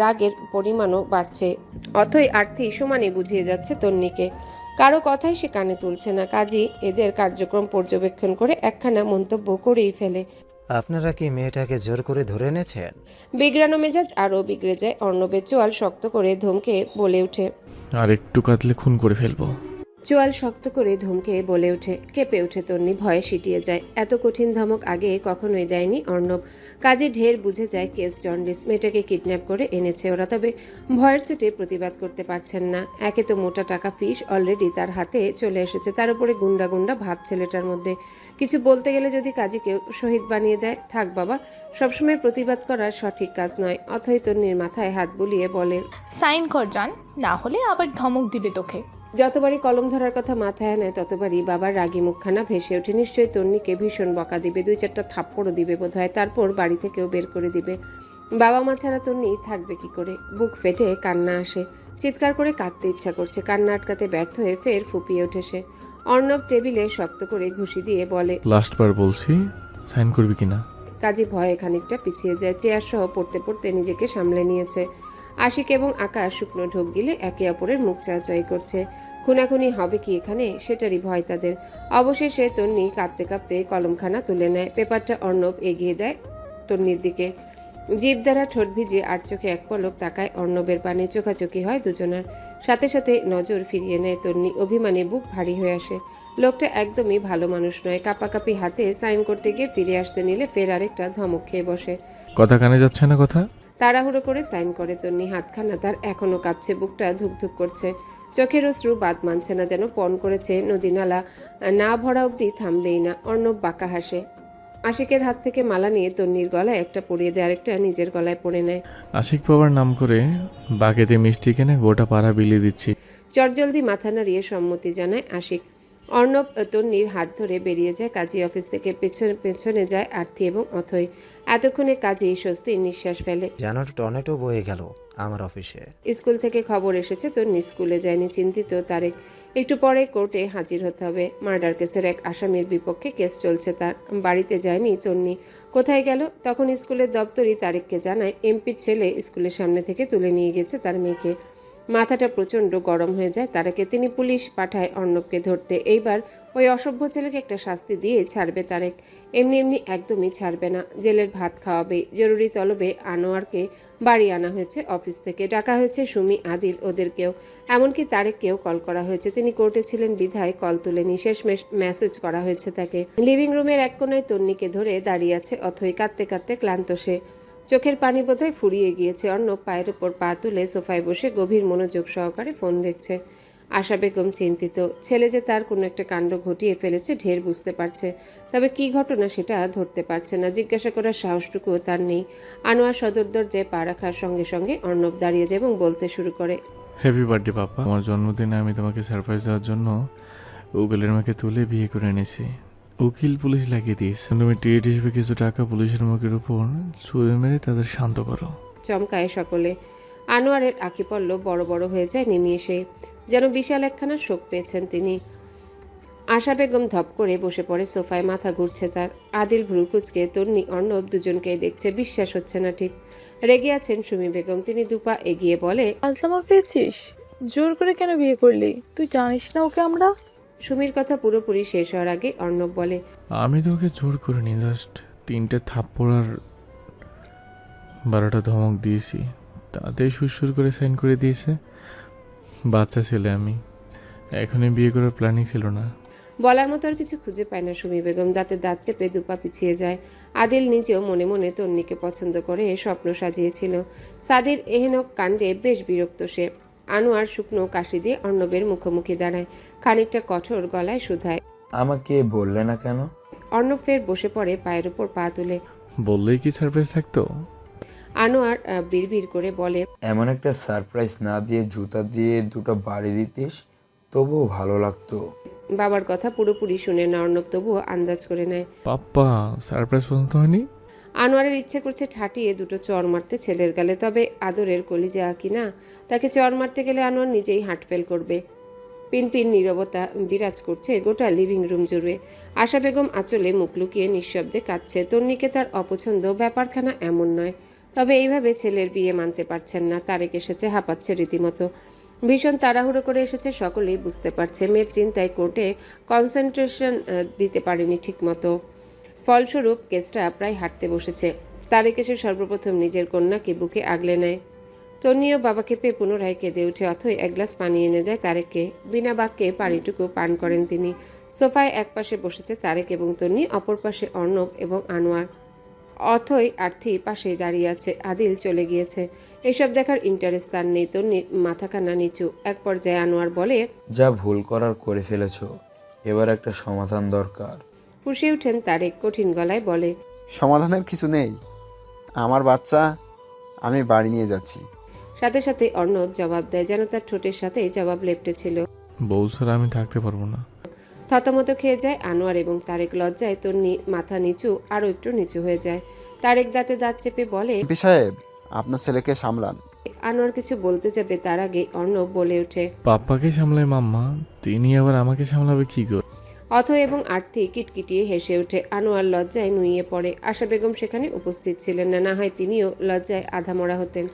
C: রাগের পরিমাণও বাড়ছে। অথই আর্থি সমানে বুঝিয়ে যাচ্ছে তন্নিকে। কারো কথাই সে কানে তুলছে না। কাজী এদের কার্যক্রম পর্যবেক্ষণ করে একখানা মন্তব্য করেই ফেলে।
M: আপনারা কি মেয়েটাকে জোর করে ধরে এনেছেন?
C: বিগড়ানো মেজাজ আরও বিগড়ে যায় অর্ণবের। চোয়াল শক্ত করে ধমকে বলে ওঠে।
B: আর একটু কাঁদলে খুন করে ফেলবো।
C: চোয়াল শক্ত করে ধমকে বলে ওঠে। কেঁপে ওঠে তন্নি, ভয়ে সিটিয়ে যায়। এত কঠিন ধমক আগে কখনোই দেয়নি অর্ণব। কাজে ঢের বুঝে যায় কেস জন্ডিস। মেয়েটাকে কিডন্যাপ করে এনেছে ওরা, তবে ভয়ের চোটে প্রতিবাদ করতে পারছেন না। একে তো মোটা টাকা ফিস অলরেডি তার হাতে চলে এসেছে, তার উপরে গুন্ডা গুন্ডা ভাব ছেলেটার মধ্যে। কিছু বলতে গেলে যদি কাজীকেও শহীদ বানিয়ে দেয়। থাক বাবা, সবসময় প্রতিবাদ করা সঠিক কাজ নয়। অথই তন্নির মাথায় হাত বুলিয়ে বলে,
H: সাইন কর জান, না হলে আবার ধমক দিবে তোকে।
C: যতবারই কলম ধরার কথা মাথায় আনে ততবারই বাবার রাগী মুখখানা ভেসে ওঠে। নিশ্চয়ই তন্নিকে ভীষণ বকা দিবে, 2-4টা থাপ্পড়ও দিবে বোধহয়। তারপর বাড়ি থেকেও বের করে দিবে। বাবা মা ছাড়া তন্নি থাকবে কি করে? বুক ফেটে কান্না আসে। চিৎকার করে কাঁদতে ইচ্ছা করছে। কান্না আটকাতে ব্যর্থ হয়ে ফের ফুপিয়ে ওঠে সে। অর্ণব টেবিলে শক্ত করে ঘুষি দিয়ে বলে,
B: লাস্ট বার বলছি, সাইন করবি কিনা?
C: কাজী ভয়ে খানিকটা পিছিয়ে যায়, চেয়ার সহ পড়তে পড়তে নিজেকে সামলে নিয়েছে। আশিক এবং আকাশ শুকনো ঢোক গিলে একে অপরের মুখ চাওয়াচাই করছে। খুনাখুনি হবে কি এখানে, সেটারই ভয় তাদের। অবশেষে তন্নি কাঁপতে কাঁপতে কলমখানা তুলে নেয়। পেপারটা অর্ণব এগিয়ে দেয় তন্নির দিকে। জিভ দ্বারা ঠোঁট ভিজিয়ে আর চোখে এক পলক তাকায় অর্ণবের পানে। চোখাচোখি হয় দুজনার। সাথে সাথে নজর ফিরিয়ে নেয় তন্নি। অভিমানে বুক ভারী হয়ে আসে। লোকটা একদমই ভালো মানুষ নয়। কাঁপাকাঁপি হাতে সাইন করতে গিয়ে ফিরে আসতে নিলে ফের আরেকটা ধমক খেয়ে বসে।
B: কথা কানে যাচ্ছে না কথা?
C: তাড়াহুড়ো করে সাইন করে তন্নি। হাতখানা তার এখনো কাঁপছে, বুকটা ধুকধুক করছে। চোখের অশ্রু বাদ মানছে না, যেন পণ করেছে নদীনালা না ভরা অবধি থামবেই না। অর্ণব বাঁকা হাসে। আশিকের হাত থেকে মালা নিয়ে তন্নির গলায় একটা পরিয়ে দেয়, আরেকটা নিজের গলায় পরে নেয়।
B: আশিক বাবার নাম করে বাকেতে মিষ্টি কিনে গোটা পাড়া বিলিয়ে দিচ্ছি।
C: চটজলদি মাথা নাড়িয়ে সম্মতি জানায় আশিক। অর্ণব তন্নির হাত ধরে বেরিয়ে যায় কাজী অফিস থেকে। পেছনে পেছনে যায় আরতি এবং অথই। এতক্ষণে কাজী স্বস্তির নিঃশ্বাস ফেলে।
M: যেন টর্নেডো বয়ে গেল আমার অফিসে।
C: স্কুল থেকে খবর এসেছে তন্নি স্কুলে যায়নি। চিন্তিত তারেক। একটু পরে কোর্টে হাজির হতে হবে। মার্ডার কেসের এক আসামির বিপক্ষে কেস চলছে তার। বাড়িতে যায়নি তন্নি। কোথায় গেল? তখন স্কুলের দপ্তরই তারেককে জানায় এমপির ছেলে স্কুলের সামনে থেকে তুলে নিয়ে গেছে তার মেয়েকে। মাথাটা প্রচণ্ড গরম হয়ে যায় তারেকে। তিনি পুলিশ পাঠায় অর্ণবকে ধরতে। এইবার ওই অসভ্য ছেলেকে একটা শাস্তি দিয়ে ছাড়বে তারেক। এমনি এমনি একদমই ছাড়বে না। জেলের ভাত খাওয়াবে। জরুরি তলবে আনোয়ারকে বাড়ি আনা হয়েছে অফিস থেকে। ডাকা হয়েছে সুমি, আদিল, ওদেরকেও। এমনকি তারেককেও কল করা হয়েছে। তিনি কোর্টে ছিলেন বিধায় কল তুলেনি। শেষ মেসেজ করা হয়েছে তাকে। লিভিং রুমের এক কোনায় তন্নিকে ধরে দাঁড়িয়ে আছে অথই। কাঁদতে কাঁদতে ক্লান্ত সে। চোখের পানি বোধহয় ফুরিয়ে গিয়েছে। অর্ণব পায়ের উপর পা তুলে সোফায় বসে গভীর মনোযোগ সহকারে ফোন দেখছে। আশা বেগম চিন্তিত। ছেলে যে তার কোনো একটা কাণ্ড ঘটিয়ে ফেলেছে ঢের বুঝতে পারছে, তবে কি ঘটনা সেটা ধরতে পারছে না। জিজ্ঞাসা করার সাহসটুকুও তার নেই। আনোয়ার সদর দরজায় পা রাখার সঙ্গে সঙ্গে অর্ণব দাঁড়িয়ে যায় এবং বলতে শুরু করে,
B: হ্যাপি বার্থডে পাপা। আমার জন্মদিনে আমি তোমাকে সারপ্রাইজ দেওয়ার জন্য উকিলের মাকে তুলে বিয়ে করে এনেছি। উকিল পুলিশ লাগিয়ে দিয়েছে। তুমি টিএড হিসেবে কিছু টাকা পুলিশের মুখের উপর ছুঁড়ে মেরে তাদের শান্ত করো।
C: চমকায় সকলে। আনোয়ারের আঁখি পল্লব বড় বড় হয়ে যায় নিমিষে, যেন বিশাল একখানা শোক পেয়েছেন তিনি। আশা বেগম ধপ করে বসে পড়ে সোফায়। মাথা ঘুরছে তার। আদিল ভ্রু কুচকে তন্নি অর্ণব দুজনকেই দেখছে। বিশ্বাস হচ্ছে না ঠিক। রেগে আছেন সুমি বেগম। তিনি দুপা এগিয়ে বলে,
K: আজলামা পেয়েছিস? জোর করে কেন বিয়ে করলি? তুই জানিস না ওকে আমরা?
C: সুমির কথা পুরোপুরি শেষ হওয়ার আগে অর্ণব বলে,
B: আমি তো ওকে জোর করিনি, জাস্ট 3টে থাপ্পড় আর 12টা ধমক দিয়েছি, তাতেই সুরসুর করে সাইন করে দিয়েছে। বাচ্চা ছেলে আমি, এখনই বিয়ে করার প্ল্যানিং ছিল না।
C: বলার মতো আর কিছু খুঁজে পায় না সুমি বেগম। দাঁতে দাঁত চেপে দুপা পিছিয়ে যায়। আদিল নিজেও মনে মনে তন্নিকে পছন্দ করে স্বপ্ন সাজিয়েছিল। সাদির এহেনক কাণ্ডে বেশ বিরক্ত সে। আনোয়ার শুকনো কাশি দিয়ে অর্ণবের মুখোমুখি দাঁড়ায়। খানিকটা কঠোর গলায় শুধায়,
N: আমাকে বললে না কেন?
C: অর্ণব ফের বসে পড়ে পায়ের উপর পা তুলে।
B: বললেই কি সারপ্রাইজ থাকতো?
C: আনোয়ার বিড়বিড় করে বলে,
N: এমন একটা সারপ্রাইজ না দিয়ে জুতা দিয়ে দুটো বাড়ি দিতিস তবুও ভালো লাগতো।
C: বাবার কথা পুরোপুরি শুনে না অর্ণব, তবুও আন্দাজ করে নেয়।
B: পাপ্পা সারপ্রাইজ পছন্দ হয়নি?
C: আনোয়ারের ইচ্ছে করছে ঠাটিয়ে দুটো চর মারতে ছেলের গালে, তবে আদরের কলিজা কিনা, তাকে চর মারতে গেলে আনোয়ার নিজেই হার্ট ফেল করবে। পিনপিন নীরবতা বিরাজ করছে গোটা লিভিং রুম জুড়ে। আশা বেগম আঁচলে মুখ লুকিয়ে নিঃশব্দে কাঁদছে। তন্নিকে তার অপছন্দ, ব্যাপারখানা এমন নয়, তবে এইভাবে ছেলের বিয়ে মানতে পারছেন না। তারেক এসেছে, হাঁপাচ্ছে রীতিমতো। ভীষণ তাড়াহুড়ো করে এসেছে, সকলেই বুঝতে পারছে। মেয়ের চিন্তায় কোর্টে কনসেন্ট্রেশন দিতে পারেনি ঠিকমতো। ফলস্বরূপ কেসটা প্রায় হাঁটতে বসেছে। তারেক এসে সর্বপ্রথম নিজের কন্যাকে বুকে আগলে নেয়। তন্নিও বাবাকে পেয়ে পুনরায় কেঁদে উঠে। অথই এক গ্লাস পানি এনে দেয় তারেককে। বিনা বাক্যে পানিটুকু পান করেন তিনি। সোফায় এক পাশে বসেছে তারেক এবং তন্নি, অপর পাশে অর্ণব এবং আনোয়ার। অথই আর্থি পাশেই দাঁড়িয়ে আছে। আদিল চলে গিয়েছে। এসব দেখার ইন্টারেস্ট তার নেই। তন্নির মাথাখানা নিচু। এক পর্যায়ে আনোয়ার বলে,
N: যা ভুল করার করে ফেলেছো, এবার একটা সমাধান দরকার।
C: ফুঁসে উঠেন তারেক কঠিন গলায় বলে,
A: সমাধানের কিছু নেই, আমার বাচ্চা আমি বাড়ি নিয়ে যাচ্ছি।
C: সাথে সাথে অর্ণব জবাব দেয়, যেন তার ঠোঁটের সাথে জবাব লেপটে ছিল।
B: বউ ছাড়া আমি থাকতে পারবো না।
C: থতমত খেয়ে যায় আনোয়ার এবং তারেক। লজ্জায় তন্নি মাথা নিচু আরো একটু নিচু হয়ে যায়। তারেক দাঁতে দাঁত চেপে বলে,
A: এমপি সাহেব আপনার ছেলেকে সামলান।
C: আনোয়ার কিছু বলতে যাবে তার আগে অর্ণব বলে ওঠে,
B: পাপ্পাকে সামলায় মাম্মা, তিনি আবার আমাকে সামলাবে কি করে?
C: অথৈ এবং আরতি কিটকিটিয়ে হেসে ওঠে। আনোয়ার লজ্জায় নুইয়ে পড়ে। আশা বেগম সেখানে উপস্থিত ছিলেন না, না হয় তিনিও লজ্জায় আধামরা হতেন।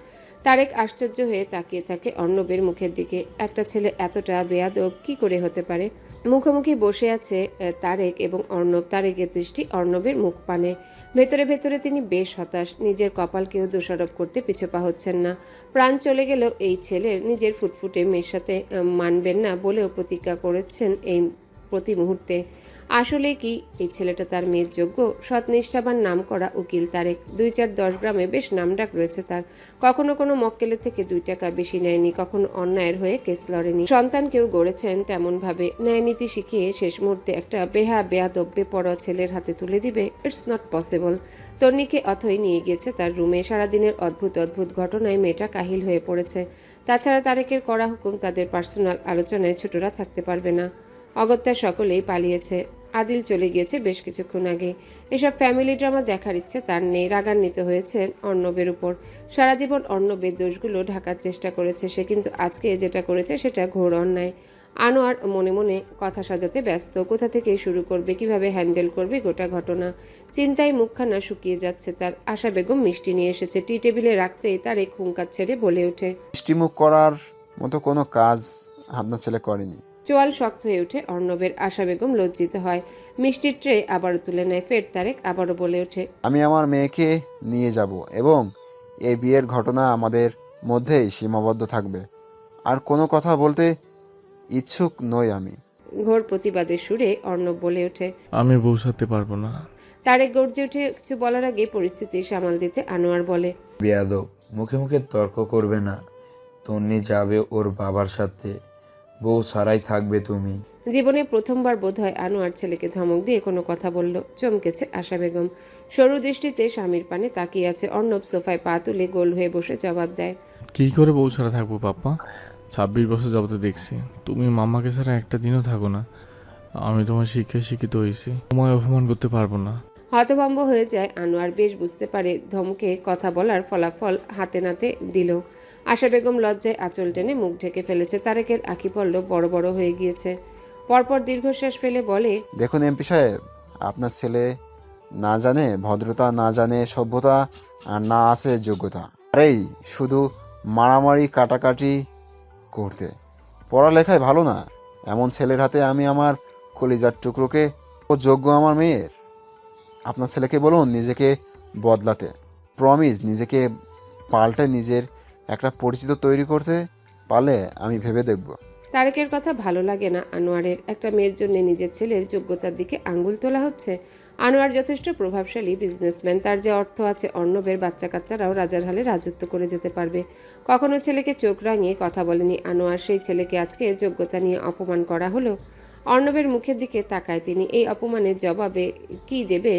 C: তারেক আশ্চর্য হয়ে তাকিয়ে থাকে অর্ণবের মুখের দিকে। একটা ছেলে এতটা বেয়াদব কি করে হতে পারে? মুখোমুখি বসে আছে তারেক এবং অর্ণব। তারেকের দৃষ্টি অর্ণবের মুখ পানে। ভেতরে ভেতরে তিনি বেশ হতাশ। নিজের কপালকেও দোষারোপ করতে পিছপা হচ্ছেন না। প্রাণ চলে গেলেও এই ছেলের নিজের ফুটফুটে মেয়ের সাথে মানবেন না বলেও প্রতিজ্ঞা করেছেন এই প্রতি মুহূর্তে। আসলে কি এই ছেলেটা তার মেয়ের যোগ্য? সৎ নিষ্ঠাবান নাম করা উকিল তারেক। 2-4-10 গ্রামে বেশ নামডাক রয়েছে তার। কখনো কোনো মক্কেলের থেকে 2 টাকা বেশি নেয়নি, কখনো অন্যায়ের হয়ে কেস লড়েনি। সন্তানকেও গড়েছেন তেমন ভাবে। ন্যায়নীতি শিখিয়ে শেষ মুহূর্তে একটা বেয়াদব বেপরোয়া ছেলের হাতে তুলে দিবে? It's not possible. তন্নিকে অথই নিয়ে গিয়েছে তার রুমে। সারাদিনের অদ্ভুত অদ্ভুত ঘটনায় মেয়েটা কাহিল হয়ে পড়েছে। তাছাড়া তারেকের কড়া হুকুম, তাদের পার্সোনাল আলোচনায় ছোটরা থাকতে পারবে না। অগত্যা সকলেই পালিয়েছে। আদিল চলে গিয়েছে বেশ কিছুক্ষণ আগে। এসব ফ্যামিলি ড্রামা দেখার ইচ্ছে তার নেই। রাগান্বিত হয়েছে অর্ণবের উপর। সারা জীবন অর্ণবের দোষগুলো ঢাকার চেষ্টা করেছে সে, কিন্তু আজকে যেটা করেছে সেটা ঘোর অন্যায়। আনোয়ার মনে মনে কথা সাজাতে ব্যস্ত। কোথা থেকে শুরু করবে, কিভাবে হ্যান্ডেল করবে গোটা ঘটনা। চিন্তায় মুখখানা শুকিয়ে যাচ্ছে তার। আশা বেগম মিষ্টি নিয়ে এসেছে। টি টেবিলে রাখতেই তার এক হুঙ্কার ছেড়ে বলে ওঠে,
A: মিষ্টিমুখ করার মতো কোনো কাজ আপনার ছেলে করেনি।
C: চোয়াল শক্ত হয়ে ওঠে অর্ণবের। আশা বেগম লজ্জিত হয়। মিষ্টির ট্রে আবারও তুলে নেয়। ফের তারেক আবারও বলে ওঠে,
A: আমি আমার মেয়েকে নিয়ে যাব এবং এই বিয়ের ঘটনা আমাদের মধ্যেই সীমাবদ্ধ থাকবে। আর কোনো কথা বলতে ইচ্ছুক নই আমি।
C: ঘোর প্রতিবাদের সুরে অর্ণব বলে ওঠে,
B: আমি বউ সাথে পারবো না।
C: তারেক গর্জে উঠে কিছু বলার আগে পরিস্থিতি সামাল দিতে আনোয়ার বলে,
N: বেয়াদব, মুখে মুখে তর্ক করবে না। তন্নি যাবে ওর বাবার সাথে, বউ সারাই থাকবে তুমি।
C: জীবনে প্রথমবার বোধহয় আনোয়ার ছেলেকে ধমক দিয়ে কোনো কথা বলল। চমকেছে আশা বেগম। সরু দৃষ্টিতে স্বামীর পানে তাকিয়ে আছে। অর্ণব সোফায় পা তুলে গোল হয়ে বসে জবাব দেয়,
B: কি করে বউ ছাড়া থাকবো পাপ্পা? 26 বছর যাবত দেখছি তুমি মাম্মাকে ছাড়া একটা দিনও থাকো না। আমি তোমার শিক্ষায় শিক্ষিত হয়েছি, তোমায় অপমান করতে পারবো না।
C: হতভম্ব হয়ে যায় আনোয়ার। বেশ বুঝতে পারে ধমকে কথা বলার ফলাফল হাতে নাতে দিল। আশা বেগম লজ্জায় আঁচল টেনে মুখ ঢেকে ফেলেছে। তারেকের আঁখি পল্লব বড় বড় হয়ে গিয়েছে। পরপর দীর্ঘশ্বাস ফেলে বলে,
A: দেখুন এমপি সাহেব, আপনার ছেলে না জানে ভদ্রতা, না জানে সভ্যতা, আর না আছে যোগ্যতা। আরেই শুধু মারামারি কাটাকাটি করতে। পড়ালেখায় ভালো না এমন ছেলের হাতে আমি আমার কলিজার টুকরোকে ও যোগ্য আমার মেয়ের? আপনার ছেলেকে বলুন নিজেকে বদলাতে, প্রমিস নিজেকে পাল্টে নিজের একটা পরিচিত তৈরি করতে পারলে আমি ভেবে দেখব।
C: তারেকের কথা ভালো লাগে না আনোয়ারের। একটা মেয়ের জন্য নিজের ছেলের যোগ্যতার দিকে আঙ্গুল তোলা হচ্ছে। আনোয়ার যথেষ্ট প্রভাবশালী বিজনেসম্যান। তার যে অর্থ আছে, অর্ণবের বাচ্চা কাচ্চারাও রাজার হালে রাজত্ব করে যেতে পারবে। কখনো ছেলেকে চোখ রাঙিয়ে কথা বলেনি আনোয়ার। সেই ছেলেকে আজকে যোগ্যতা নিয়ে অপমান করা হলো। অর্ণবের মুখের দিকে তাকায় তিনি। এই অপমানের জবাবে কি দেবে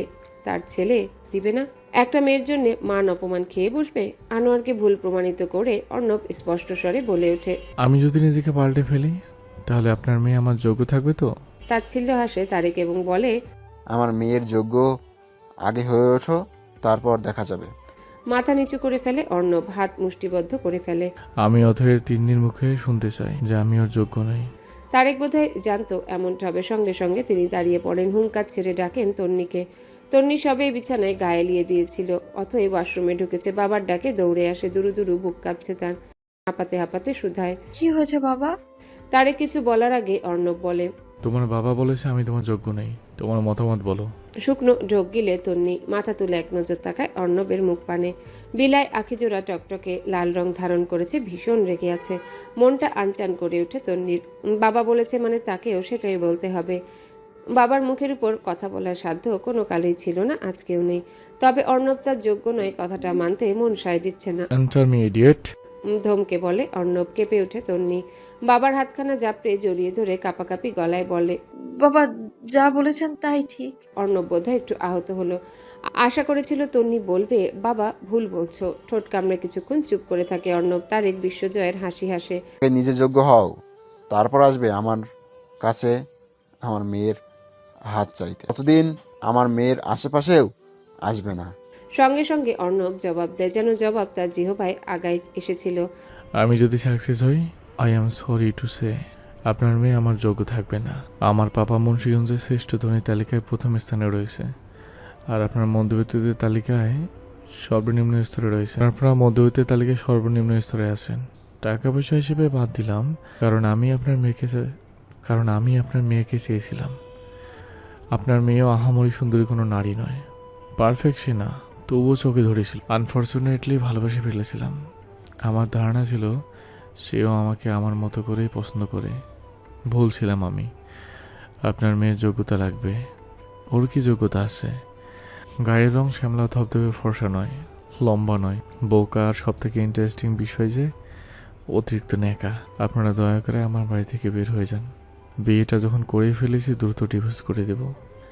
C: তার ছেলে? দিবে না। একটা মেয়ের জন্য মান অপমান খেয়ে বসবে? আনোয়ারকে ভুল প্রমাণিত করে অর্ণব স্পষ্ট স্বরে বলে ওঠে,
B: আমি যদি নিজেকে পাল্টে ফেলি তাহলে আপনার মেয়ে আমার যোগ্য থাকবে তো?
C: তাচ্ছিল্য হাসে তারেক এবং বলে,
A: আমার মেয়ের যোগ্য আগে হয়ে ওঠো, তারপর দেখা যাবে।
C: মাথা নিচু করে ফেলে অর্ণব। হাত মুষ্টিবদ্ধ করে ফেলে।
B: আমি অথয়ের তিন্নির মুখে শুনতে চাই যে আমি ওর যোগ্য নই।
C: তারেক বোধহয় জানতো এমনটা হবে। সঙ্গে সঙ্গে তিনি দাঁড়িয়ে পড়েন। হুঙ্কার ছেড়ে ডাকেন তন্নিকে। তন্নি সবে বিছানায় গায়ে লিয়ে দিয়েছিল। অথই ওয়াশরুমে ঢুকেছে। বাবার ডাকে দৌড়ে আসে। দুরু দুরু বুক কাঁপছে তার। হাঁপাতে হাঁপাতে শুধায়,
D: কি হয়েছে বাবা?
C: তারেক কিছু বলার আগে অর্ণব বলে,
B: তোমার বাবা বলেছে আমি তোমার যোগ্য নই, তোমার মতামত বলো।
C: শুকনো ঢোক গিলে তন্নি মাথা তুলে এক নজর তাকায় অর্ণবের মুখ পানে। বিলায় আখিজোড়া টকটকে লাল রং ধারণ করেছে। ভীষণ রেগে আছে। মনটা আনচান করে ওঠে তন্নির। বাবা বলেছে মানে তাকেও সেটাই বলতে হবে। বাবার মুখের উপর কথা বলার সাধ্য কোনো কালেই ছিল না, আজকেও নেই। তবে অর্ণব তার যোগ্য নয় কথাটা মানতে মন সায় দিচ্ছে না।
B: এন্টার মি ইডিয়েট,
C: ধমকে বলে অর্ণব। কেঁপে ওঠে তন্নি। বাবার হাতখানা জাপড়ে জড়িয়ে ধরে কাঁপাকাঁপি গলায় বলে,
D: বাবা যা বলেছেন তাই ঠিক।
C: অর্ণব বোধহয় একটু আহত হলো। আশা করেছিল তন্নি বলবে বাবা ভুল বলছো। ঠোঁট কামড়ে কিছুক্ষণ চুপ করে থাকে অর্ণব। তার এক বিশ্বজয়ের হাসি হাসে।
A: নিজে যোগ্য হও, তারপর আসবে আমার কাছে আমার মেয়ের হাত চাইতে। কতদিন আমার মেয়ের আশেপাশেও আসবে না।
C: সঙ্গে সঙ্গে অর্ণব জবাব দেয়, যেন জবাব তার জিহবায় আগায় এসেছিল।
B: আমি যদি সাকসেস হই, I am sorry to say আপনার মেয়ে আমার যোগ্য থাকবে না। আমার পাপা মুন্সিগঞ্জের শ্রেষ্ঠ ধনী তালিকায় প্রথম স্থানে রয়েছে, আর আপনার মধ্যবিত্তদের তালিকায় সর্বনিম্ন স্তরে রয়েছে। আপনারা মধ্যবিত্তের তালিকায় সর্বনিম্ন স্তরে আছেন। টাকা পয়সা হিসেবে বাদ দিলাম, কারণ আমি আপনার মেয়েকে চেয়েছিলাম। আপনার মেয়েও আহামরি সুন্দরী কোনো নারী নয়, পারফেক্ট সে না, তবুও চোখে ধরেছিল। আনফর্চুনেটলি ভালোবেসে ফেলেছিলাম। আমার ধারণা ছিল সেও আমাকে আমার মতো করেই পছন্দ করে। ভুল ছিলাম আমি। আপনার মেয়ের যোগ্যতা লাগবে। ওর কি যোগ্যতা আছে? গায়ের রং শ্যামলা ধবধবে ফর্সা নয়, লম্বা নয়, বোকা, আর সব থেকে ইন্টারেস্টিং বিষয় যে অতিরিক্ত ন্যাকা। আপনারা দয়া করে আমার বাড়ি থেকে বের হয়ে যান। বিয়েটা যখন করেই ফেলেছি দ্রুত ডিভোর্স করে দেব।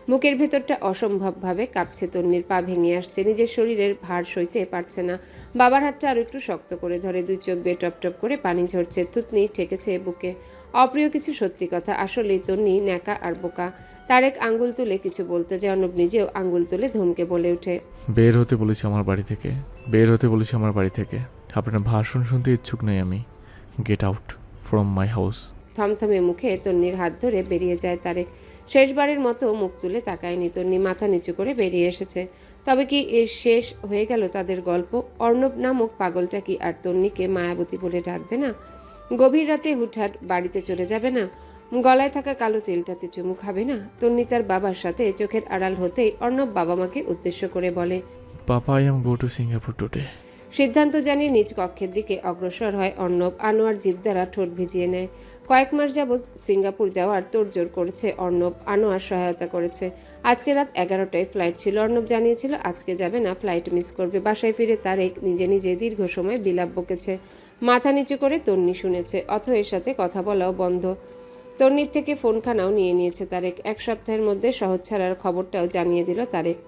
C: বুকের ভেতরটা অসম্ভবভাবে কাঁপছে। তন্নির পা ভেঙে আসছে, নিজের শরীরের ভার সইতে পারছে না। বাবার হাতটা আরো একটু শক্ত করে ধরে, দুই চোখ বেয়ে টপ টপ করে পানি ঝরছে, থুতনি ঠেকেছে বুকে। অপ্রিয় কিছু সত্যি কথা, আসলেই তন্নি ন্যাকা আর বোকা। তারেক আঙ্গুল তুলে কিছু বলতে যায়, অর্ণব নিজেও আঙ্গুল তুলে ধমকে বলে ওঠে,
B: বের হতে বলেছি আমার বাড়ি থেকে, বের হতে বলেছি আমার বাড়ি থেকে। আপনার ভাষণ শুনতে ইচ্ছুক নই আমি। Get out from my house.
C: থমথমে মুখে তন্নির হাত ধরে বেরিয়ে যায় তারেক। শেষবারের মতো মুখ তুলে তাকায়নি তন্নি, মাথা নিচু করে বেরিয়ে এসেছে। তবে কি এর শেষ হয়ে গেল তাদের গল্প? অর্ণব নামক পাগলটা কি আর তন্নিকে মায়াবতী বলে ডাকবে না? গভীর রাতে হুটহাট বাড়িতে চলে যাবে না? গলায় থাকা কালো তেলটাতে চুমু খাবে না? তন্নি তার বাবার সাথে চোখের আড়াল হতেই অর্ণব বাবা মাকে উদ্দেশ্য করে বলে,
B: papa, I am go to Singapore today.
C: সিদ্ধান্ত জানিয়ে নিজ কক্ষের দিকে অগ্রসর হয় অর্ণব। আনোয়ার জিভ দ্বারা ঠোঁট ভিজিয়ে নেয়। কয়েক মাস যাবৎ সিঙ্গাপুর যাওয়ার তোড়জোড় করেছে অর্ণব। আনোয়ার সহায়তা করেছে। আজকে রাত 11টায় ফ্লাইট ছিল। অর্ণব জানিয়েছিল আজকে যাবে না, ফ্লাইট মিস করবে। বাসায় ফিরে তারেক নিজে নিজে দীর্ঘ সময় বিলাপ বকেছে। মাথা নিচু করে তন্নি শুনেছে, অথয়ের সাথে কথা বলাও বন্ধ। তন্নির থেকে ফোনখানাও নিয়ে নিয়েছে তারেক। এক সপ্তাহের মধ্যে শহর ছাড়ার খবরটাও জানিয়ে দিল তারেক।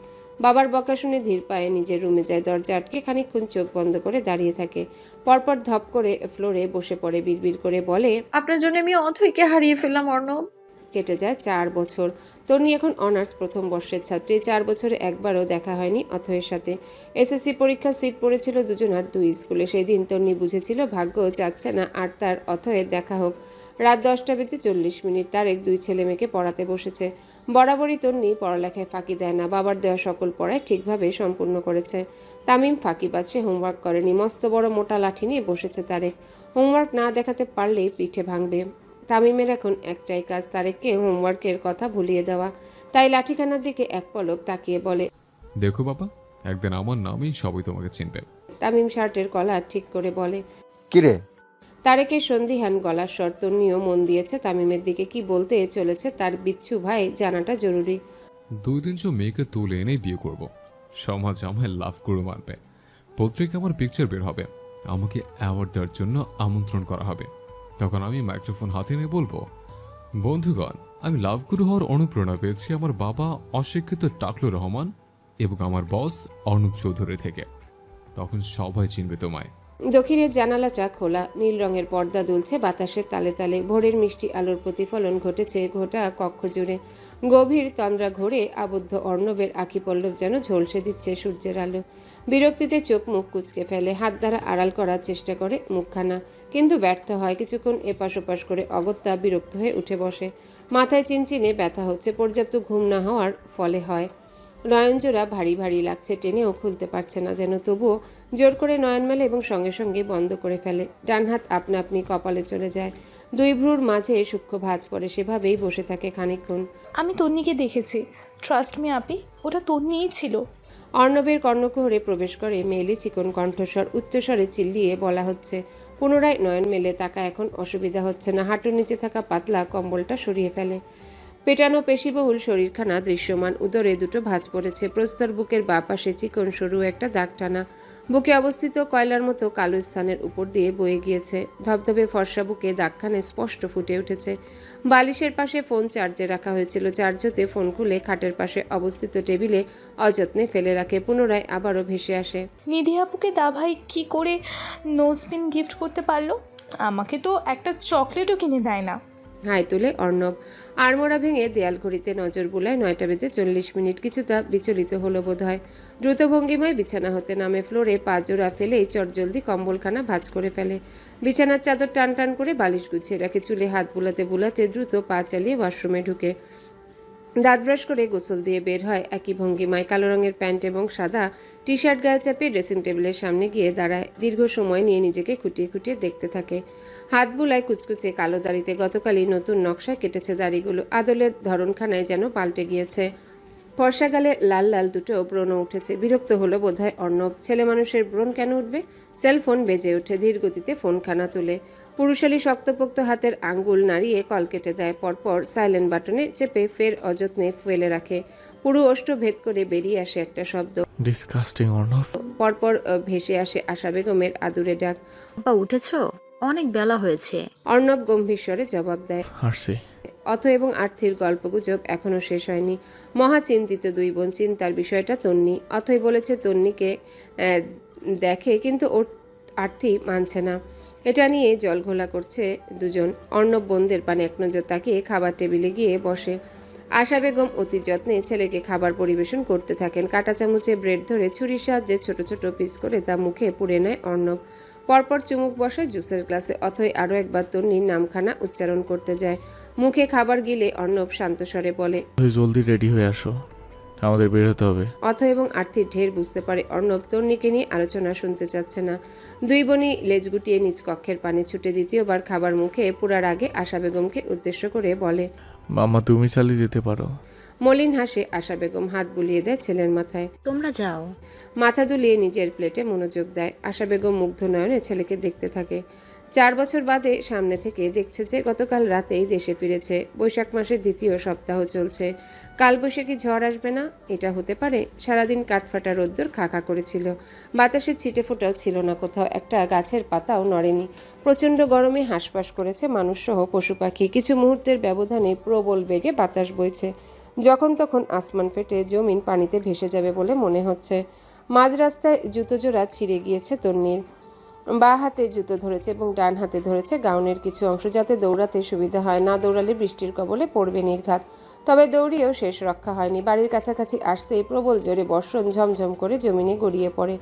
C: বাবার বকা শুনে ধীর পায়ে নিজের রুমে যায়। দরজা আটকে খানিকক্ষণ চোখ বন্ধ করে দাঁড়িয়ে থাকে। পরপর ধপ করে ফ্লোরে বসে পড়ে, বিড়বিড় করে বলে,
D: আপনার জন্য আমি অথৈকে হারিয়ে ফেললাম অর্ণব।
C: কেটে যায় 4 বছর। তন্নি এখন অনার্স প্রথম বর্ষের ছাত্রী। 4 বছরে একবারও দেখা হয়নি অথয়ের সাথে। এসএসসি পরীক্ষা সিট পড়েছিল দুজনার 2 স্কুলে। সেই দিন তন্নি বুঝেছিল ভাগ্য চাচ্ছে না আর তার অথয়ের দেখা হোক। রাত 10:40 তারেক 2 ছেলে মেয়েকে পড়াতে বসেছে। বরাবরই তন্নি পড়ালেখায় ফাঁকি দেয় না। বাবার দেওয়া সকল পড়ায় ঠিকভাবে সম্পূর্ণ করেছে। তামিম ফাঁকিবাজ, সে হোমওয়ার্ক করেনি। মস্ত বড় মোটা লাঠি নিয়ে বসেছে তারেক। হোমওয়ার্ক না দেখাতে পারলেই পিঠে ভাঙবে। তামিমের এখন একটাই কাজ, তারেককে হোমওয়ার্কের কথা ভুলিয়ে দেওয়া। তাই লাঠিখানার দিকে এক পলক তাকিয়ে বলে,
F: দেখো বাবা, একদিন আমার নামেই সবাই তোমাকে চিনবে।
C: তামিম শার্টের কলার ঠিক করে বলে,
A: কিরে?
C: তারেকের সন্দিহান গলার স্বর। তন্নিও মন দিয়েছে তামিমের দিকে। কি বলতে চলেছে তার বিচ্ছু ভাই জানাটা জরুরি।
F: 2-3 মেয়েকে তুলে এনেই বিয়ে করব। সমাজ আমায় লাভ করে মানবে। পত্রিকা আমার পিকচার বের হবে, আমাকে অ্যাওয়ার্ড দেওয়ার জন্য আমন্ত্রণ করা হবে। তখন আমি মাইক্রোফোন হাতে নিয়ে বলবো, বন্ধুগণ, আমি লাভ গুরু হওয়ার অনুপ্রেরণা পেয়েছি আমার বাবা অশিক্ষিত টাকলুর রহমান এবং আমার বস অর্ণব চৌধুরী থেকে। তখন সবাই চিনবে তোমায়।
C: দক্ষিণের জানালাটা খোলা, নীল রঙের পর্দা দুলছে বাতাসের তালে তালে। ভোরের মিষ্টি আলোর প্রতিফলন ঘটেছে গোটা কক্ষ জুড়ে। গভীর তন্দ্রা ঘোরে আবদ্ধ অর্ণবের আঁখি পল্লব যেন ঝলসে দিচ্ছে সূর্যের আলো। বিরক্তিতে চোখ মুখ কুঁচকে ফেলে, হাত দ্বারা আড়াল করার চেষ্টা করে মুখখানা, কিন্তু ব্যর্থ হয়। কিছুক্ষণ এপাশ ওপাশ করে অগত্যা বিরক্ত হয়ে উঠে বসে। মাথায় চিনচিনে ব্যথা হচ্ছে, পর্যাপ্ত ঘুম না হওয়ার ফলে হয়। নয়নজোড়া ভারী ভারী লাগছে, টেনেও খুলতে পারছে না যেন। তবুও জোর করে নয়ন মেলে এবং সঙ্গে সঙ্গে বন্ধ করে ফেলে। ডান হাত আপনা আপনি কপালে চলে যায়। 2 ভ্রুর মাঝে সূক্ষ্ম ভাঁজ পড়ে, সেভাবেই বসে থাকে খানিকক্ষণ।
H: আমি তন্নিকে দেখেছি, ট্রাস্ট মি আপি, ওটা তন্নিই ছিল।
C: অর্ণবের কর্ণকুহরে প্রবেশ করে মেয়েলি চিকন কণ্ঠস্বর। উচ্চস্বরে চিল্লিয়ে বলা হচ্ছে। পুনরায় নয়ন মেলে তাকা, এখন অসুবিধা হচ্ছে না। হাঁটুর নিচে থাকা পাতলা কম্বলটা সরিয়ে ফেলে। পেটানো পেশিবহুল শরীরখানা দৃশ্যমান। উদরে 2 ভাঁজ পড়েছে। প্রস্তর বুকের বাঁ পাশে চিকন সরু একটা দাগ টানা। বুকে অবস্থিত কয়লার মতো কালো স্থানের উপর দিয়ে বয়ে গিয়েছে। ধবধবে ফর্সা বুকে দাগখানে স্পষ্ট ফুটে উঠেছে। বালিশের পাশে ফোন চার্জে রাখা হয়েছিল। চার্জ হতে ফোন খুলে খাটের পাশে অবস্থিত টেবিলে অযত্নে ফেলে রাখে। পুনরায় আবারও ভেসে আসে।
H: নিধি আপুকে দা ভাই কি করে নোজপিন গিফট করতে পারলো? আমাকে তো একটা চকলেটও কিনে দেয় না।
C: হাই তুলে অর্ণব। আড়মোড়া ভেঙে দেয়াল ঘড়িতে নজর বুলায়। 9টা বেজে 40 মিনিট। কিছুটা বিচলিত হলো বোধ হয়। দ্রুত ভঙ্গিমায় বিছানা হতে নামে, ফ্লোরে পা জোড়া ফেলেই চটজলদি কম্বলখানা ভাঁজ করে ফেলে। বিছানার চাদর টান টান করে বালিশ গুছিয়ে রাখে, চুলে হাত বুলাতে বুলাতে দ্রুত পা চালিয়ে ওয়াশরুমে ঢুকে দাঁত ব্রাশ করে গোসল দিয়ে বের হয় একই ভঙ্গিমায়। কালো রঙের প্যান্ট এবং সাদা টি শার্ট গায়ে চাপিয়ে ড্রেসিং টেবিলের সামনে গিয়ে দাঁড়ায়। দীর্ঘ সময় নিয়ে নিজেকে খুঁটিয়ে খুঁটিয়ে দেখতে থাকে। হাত বুলায় কুচকুচে কালো দাড়িতে। গতকালই নতুন নকশায় কেটেছে দাড়িগুলো। আদলের ধরনখানায় যেন পাল্টে গিয়েছে। ফর্সা গালে লাল লাল দুটো ব্রণ উঠেছে। বিরক্ত হলো বোধহয় অর্ণব। ছেলে মানুষের ব্রণ কেন উঠবে? সেলফোন বেজে ওঠে। ধীর গতিতে ফোনখানা তুলে পুরুষালী শক্তপোক্ত হাতের আঙ্গুল নাড়িয়ে কল কেটে দেয়। পরপর সাইলেন্ট বাটনে চেপে ফের অযত্নে ফেলে রাখে। পুরো ওষ্ঠ ভেদ করে বেরিয়ে আসে একটা শব্দ।
B: ডিসকাস্টিং অর্ণব।
C: পরপর ভেসে আসে আশা বেগমের আদুরে ডাক।
J: বা উঠেছো? অনেক বেলা হয়েছে।
C: অর্ণব গম্ভীর স্বরে জবাব দেয়।
B: হাসি।
C: অথ এবং আর্থির গল্পগুজব এখনো শেষ হয়নি। মহা চিন্তিত দুই বোন। চিন্তার বিষয়টা তন্নি। অথই বলেছে তন্নিকে দেখে, কিন্তু ওর আর্থি মানছে না। এটা নিয়ে জলঘোলা করছে দুজন। অর্ণব বোনদের পানে এক নজর তাকিয়ে খাবার টেবিলে গিয়ে বসে। আশা বেগম অতি যত্নে ছেলেকে খাবার পরিবেশন করতে থাকেন। কাঁটা চামচে ব্রেড ধরে ছুরির সাহায্যে ছোট ছোট পিস করে তা মুখে পুড়ে নেয় অর্ণব। পরপর চুমুক বসে জুসের গ্লাসে। অথই আরও একবার তন্নির নামখানা উচ্চারণ করতে যায়। মুখে খাবার গিলে অর্ণব শান্ত স্বরে বলে,
B: জলদি রেডি হয়ে আসো, আমাদের বের হতে হবে।
C: অথ এবং আর্থির ঢের বুঝতে পারে অর্ণব তন্নিকে নিয়ে আলোচনা শুনতে চাচ্ছে না। দুই বোনই লেজ গুটিয়ে নিজ কক্ষের পানে ছুটে দ্বিতীয়বার খাবার মুখে পুরার আগে আশা বেগমকে উদ্দেশ্য করে বলে,
B: মামা তুমি চালিয়ে যেতে পারো।
C: মলিন হাসে আশা বেগম। হাত বুলিয়ে দেয় ছেলের মাথায়।
J: তোমরা যাও।
C: মাথা দুলিয়ে নিজের প্লেটে মনোযোগ দেয়। আশা বেগম মুগ্ধ নয়নে ছেলেকে দেখতে থাকে। 4 বছর বাদে সামনে থেকে দেখছে যে গতকাল রাতেই দেশে ফিরেছে। বৈশাখ মাসের দ্বিতীয় সপ্তাহ চলছে। কালবৈশাখী ঝড় আসবে না? এটা হতে পারে? সারাদিন কাঠফাটা রোদ্দুর খাখা করেছিল। বাতাসের ছিটে ফোটাও ছিল না কোথাও। একটা গাছের পাতাও নড়েনি। প্রচণ্ড গরমে হাঁসফাঁস করেছে মানুষসহ পশু পাখি। কিছু মুহূর্তের ব্যবধানে প্রবল বেগে বাতাস বইছে। যখন তখন আসমান ফেটে জমিন পানিতে ভেসে যাবে বলে মনে হচ্ছে। মাঝ রাস্তায় জুতো জোড়া ছিঁড়ে গিয়েছে তন্নির। বাঁ হাতে জুতো ধরেছে এবং ডান হাতে ধরেছে গাউনের কিছু অংশ, যাতে দৌড়াতে সুবিধা হয়। না দৌড়ালে বৃষ্টির কবলে পড়বে নির্ঘাত। তবে দৌড়িয়েও শেষ রক্ষা হয়নি। বাড়ির কাছাকাছি আসতেই প্রবল জোরে বর্ষণ ঝমঝম করে জমিনে গড়িয়ে পড়ে।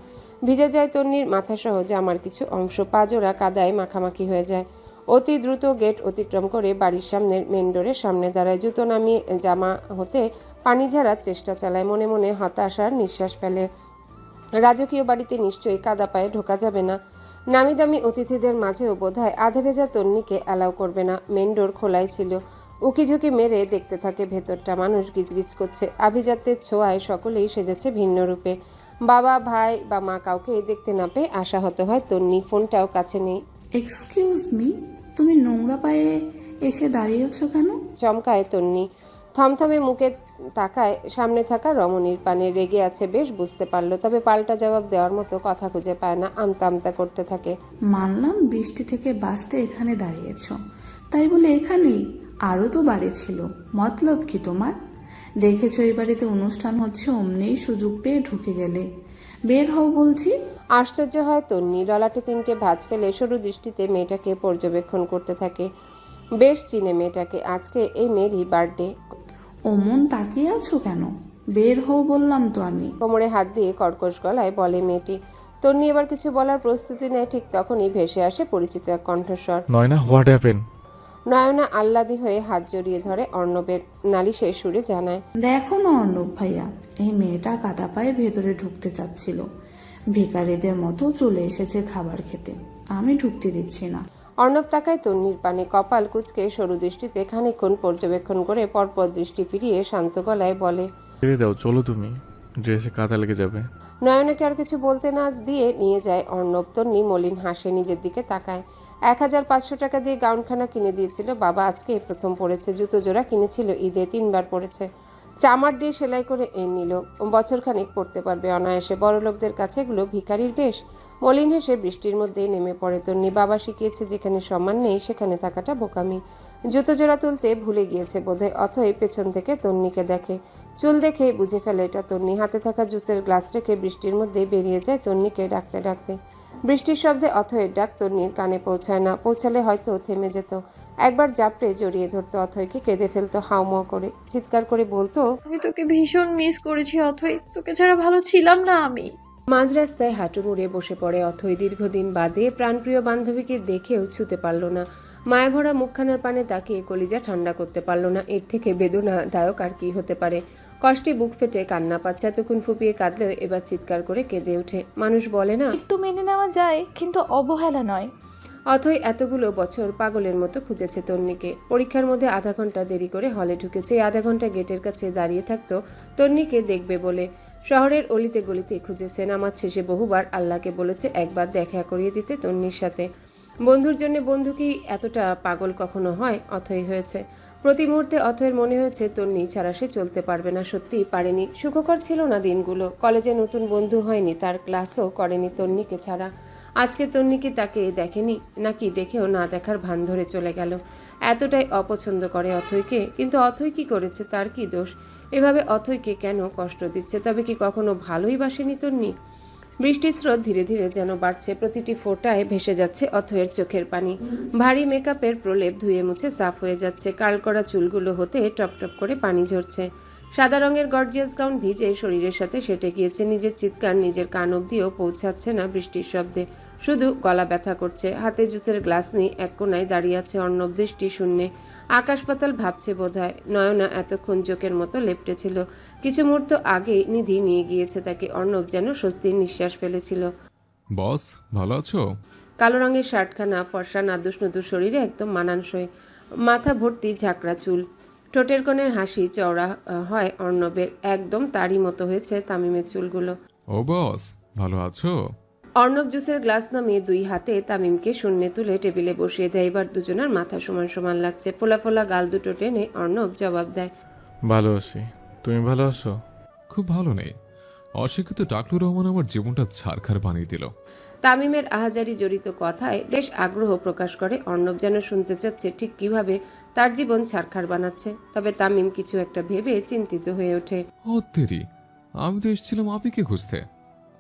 C: ভিজে যায় তন্নির মাথাসহ জামার কিছু অংশ। পাজোড়া কাদায় মাখামাখি হয়ে যায়। অতি দ্রুত গেট অতিক্রম করে বাড়ির সামনের মেন ডোরের সামনে দাঁড়ায়। জুতো নামিয়ে জামা হতে পানি ঝাড়ার চেষ্টা চালায়। মনে মনে হতাশার নিঃশ্বাস ফেলে। রাজকীয় বাড়িতে নিশ্চয়ই কাদা পায়ে ঢোকা যাবে না। নামি দামি অতিথিদের মাঝেও বোধহয় আধে ভেজা তন্নিকে অ্যালাউ করবে না। মেন ডোর খোলাই ছিল। উকিঝুঁকি মেরে দেখতে থাকে ভেতরটা। মানুষ গিজগিজ করছে। আভিজাত্যের ছোঁয়ায় সকলেই সেজেছে ভিন্ন রূপে। বাবা, ভাই বা মা কাউকে দেখতে না পেয়ে আশাহত হয় তন্নি। ফোনটাও কাছে নেই।
O: এক্সকিউজ মি, তুমি নোংরা পায়ে এসে দাঁড়িয়েছো কেন?
C: চমকায় তন্নি। থমথমে মুখে তাকায় সামনে থাকা রমণীর পানে। রেগে আছে বেশ, বুঝতে পারলো। তবে পাল্টা জবাব দেওয়ার মতো কথা খুঁজে পায় না। আমতা আমতা করতে থাকে।
O: মানলাম বৃষ্টি থেকে বাঁচতে এখানে দাঁড়িয়েছো, তাই বলে এখানেই? আরও তো বাড়ি ছিল। মতলব কি তোমার? দেখেছো এই বাড়িতে অনুষ্ঠান হচ্ছে, অমনেই সুযোগ পেয়ে ঢুকে গেলে। বের হও বলছি।
C: আশ্চর্য হয় তন্নি। ললাটে 3টে ভাঁজ ফেলে সরু দৃষ্টিতে মেয়েটাকে পর্যবেক্ষণ করতে থাকে। বেশ চিনে মেয়েটাকে। আজকে এই মেয়েরই বার্থডে।
O: অমন তাকিয়ে আছো কেন? বের হও বললাম তো আমি।
C: কোমরে হাত দিয়ে কর্কশ গলায় বলে মেয়েটি। তন্নি এবার কিছু বলার প্রস্তুতি নেয়। ঠিক তখনই ভেসে আসে পরিচিত এক কণ্ঠস্বর।
B: Nayana, what happen?
C: নয়না আহ্লাদি হয়ে হাত জড়িয়ে ধরে অর্ণবের। নালিশের সুরে জানায়,
O: দেখো না অর্ণব ভাইয়া, এই মেয়েটা কাদা পায়ে ভেতরে ঢুকতে চাচ্ছিল। ভিখারিদের মতো চলে এসেছে খাবার খেতে। আমি ঢুকতে দিচ্ছি না।
C: অর্ণব তাকায় তন্নির পানে। কপাল কুঁচকে সরু দৃষ্টিতে খানিকক্ষণ পর্যবেক্ষণ করে পরপর দৃষ্টি ফিরিয়ে শান্ত গলায় বলে,
B: ছেড়ে দাও, চলো তুমি, ড্রেসে কাদা লেগে যাবে।
C: নয়নাকে আর কিছু বলতে না দিয়ে নিয়ে যায় অর্ণব। তন্নি মলিন হাসে, নিজের দিকে তাকায়। 1500 টাকা দিয়ে গাউনখানা কিনে দিয়েছিল বাবা। আজকে প্রথম পড়েছে। জুতো জোড়া কিনেছিল ঈদে, 3 বার পড়েছে। চামার দিয়ে সেলাই করে নিল। বছরখানেক পড়তে পারবে অনায়াসে। বড় লোকদের কাছে এগুলো ভিখারির বেশ। মলিন হেসে বৃষ্টির মধ্যেই নেমে পড়ে তন্নি। বাবা শিখিয়েছে যেখানে সম্মান নেই সেখানে থাকাটা বোকামি। জুতো জোড়া তুলতে ভুলে গিয়েছে বোধহয়। অথই পেছন থেকে তন্নিকে দেখে। চুল দেখে বুঝে ফেলে এটা তন্নি। হাতে থাকা জুসের গ্লাস রেখে বৃষ্টির মধ্যে বেরিয়ে যায় তন্নিকে ডাকতে ডাকতে। বৃষ্টির শব্দে অথয়ের ডাক তন্নির কানে পৌঁছায় না। পৌঁছালে হয়তো থেমে যেত। একবার জাপটে জড়িয়ে ধরতো অথয়কে, কেঁদে ফেলতো হাউমাউ করে, চিৎকার করে বলতো,
D: আমি তোকে ভীষণ মিস করেছি অথই, তোকে ছাড়া ভালো ছিলাম না আমি।
C: মাঝ রাস্তায় হাঁটু মুড়ে বসে পড়ে অথই। দীর্ঘদিন বাদে প্রাণপ্রিয় বান্ধবীকে দেখেও ছুতে পারল না। মায়াভরা মুখখানার পানে তাকিয়ে কলিজা ঠান্ডা করতে পারল না। এর থেকে বেদনাদায়ক আর কি হতে পারে। কষ্টে বুক ফেটে কান্না পাচ্ছে। এতক্ষণ ফুপিয়ে কাঁদলেও এবার চিৎকার করে কেঁদে ওঠে। মানুষ বলে না,
H: একটু মেনে নেওয়া যায়, কিন্তু অবহেলা নয়।
C: অথই এতগুলো বছর পাগলের মতো খুঁজেছে তন্নিকে। পরীক্ষার মধ্যে আধা ঘন্টা দেরি করে হলে ঢুকেছে। এই আধা ঘন্টা গেটের কাছে দাঁড়িয়ে থাকতো তন্নিকে দেখবে বলে। শহরের অলিতে গলিতে খুঁজেছে। নামাজ শেষে বহুবার আল্লাহকে বলেছে একবার দেখা করিয়ে দিতে তন্নির সাথে। বন্ধুর জন্য বন্ধু কি এতটা পাগল কখনো হয়? অথই হয়েছে। প্রতি মুহূর্তে অথয়ের মনে হয়েছে তন্নি ছাড়া সে চলতে পারবে না। সত্যিই পারেনি। সুখকর ছিল না দিনগুলো। কলেজে নতুন বন্ধু হয়নি, তার ক্লাসও করেনি তন্নিকে ছাড়া। আজকে তন্নিকে তাকে দেখেনি, নাকি দেখেও না দেখার ভান ধরে চলে গেল। এতটাই অপছন্দ করে অথয়কে। কিন্তু অথয় কি করেছে? তার কি দোষ? এভাবে অথয়কে কেন কষ্ট দিচ্ছে? তবে কি কখনো ভালোই বাসেনি তন্নি? বৃষ্টির স্রোত ধীরে ধীরে যেন বাড়ছে। প্রতিটি ফোঁটায় ভেসে যাচ্ছে অথয়ের চোখের পানি। ভারী মেকআপের প্রলেপ ধুয়ে মুছে সাফ হয়ে যাচ্ছে। কার্ল করা চুলগুলো হতে টপ টপ করে পানি ঝরছে। সাদা রঙের গর্জিয়াস গাউন ভিজে শরীরের সাথে সেটে গিয়েছে। নিজের চিৎকার নিজের কান অব্দিও পৌঁছাচ্ছে না বৃষ্টির শব্দে। শুধু গলা ব্যথা করছে। হাতে জুসের গ্লাস নিয়ে এক কোনায় দাঁড়িয়ে আছে অর্ণব, দৃষ্টি শূন্যে। আকাশ পাতাল ভাবছে বোধহয়। নয়না এতক্ষণ জোকের মতো লেপ্টে ছিল। কিছু মুহূর্ত আগে নিধি নিয়ে গিয়েছে তাকে। অর্ণব যেন স্বস্তির নিঃশ্বাস ফেলেছিল।
F: বস ভালো আছো?
C: কালো রঙের শার্টখানা, ফর্সা নাদুস নদুর শরীরে একদম মানানসই। মাথা ভর্তি ঝাঁকড়া চুল, ঠোঁটের কোণের হাসি চওড়া হয় অর্ণবের। একদম তারই মতো হয়েছে তামিমের চুলগুলো।
F: ও বস ভালো আছো?
C: অর্ণব জুসের গ্লাস নামিয়ে দুই হাতে তামিমকে শূন্যে তুলে টেবিলে বসিয়ে দেয়। এবার দুজনের মাথা সমান সমান লাগছে। ফোলা ফোলা গাল দুটো টেনে অর্ণব জবাব দেয়,
B: ভালো আছি। তুমি ভালো আছো?
F: খুব ভালো নেই। অশিক্ষিত টাকলু রহমান আমার জীবনটা ছারখার বানিয়ে দিল।
C: তামিমের আহাজারি জড়িত কথায় বেশ আগ্রহ প্রকাশ করে অর্ণব। যেন শুনতে চাচ্ছে ঠিক কিভাবে তার জীবন ছারখার বানাচ্ছে। তবে তামিম কিছু একটা ভেবে চিন্তিত হয়ে ওঠে।
F: ও তেরি, আমি তো এসেছিলাম আপিকে খুঁজতে।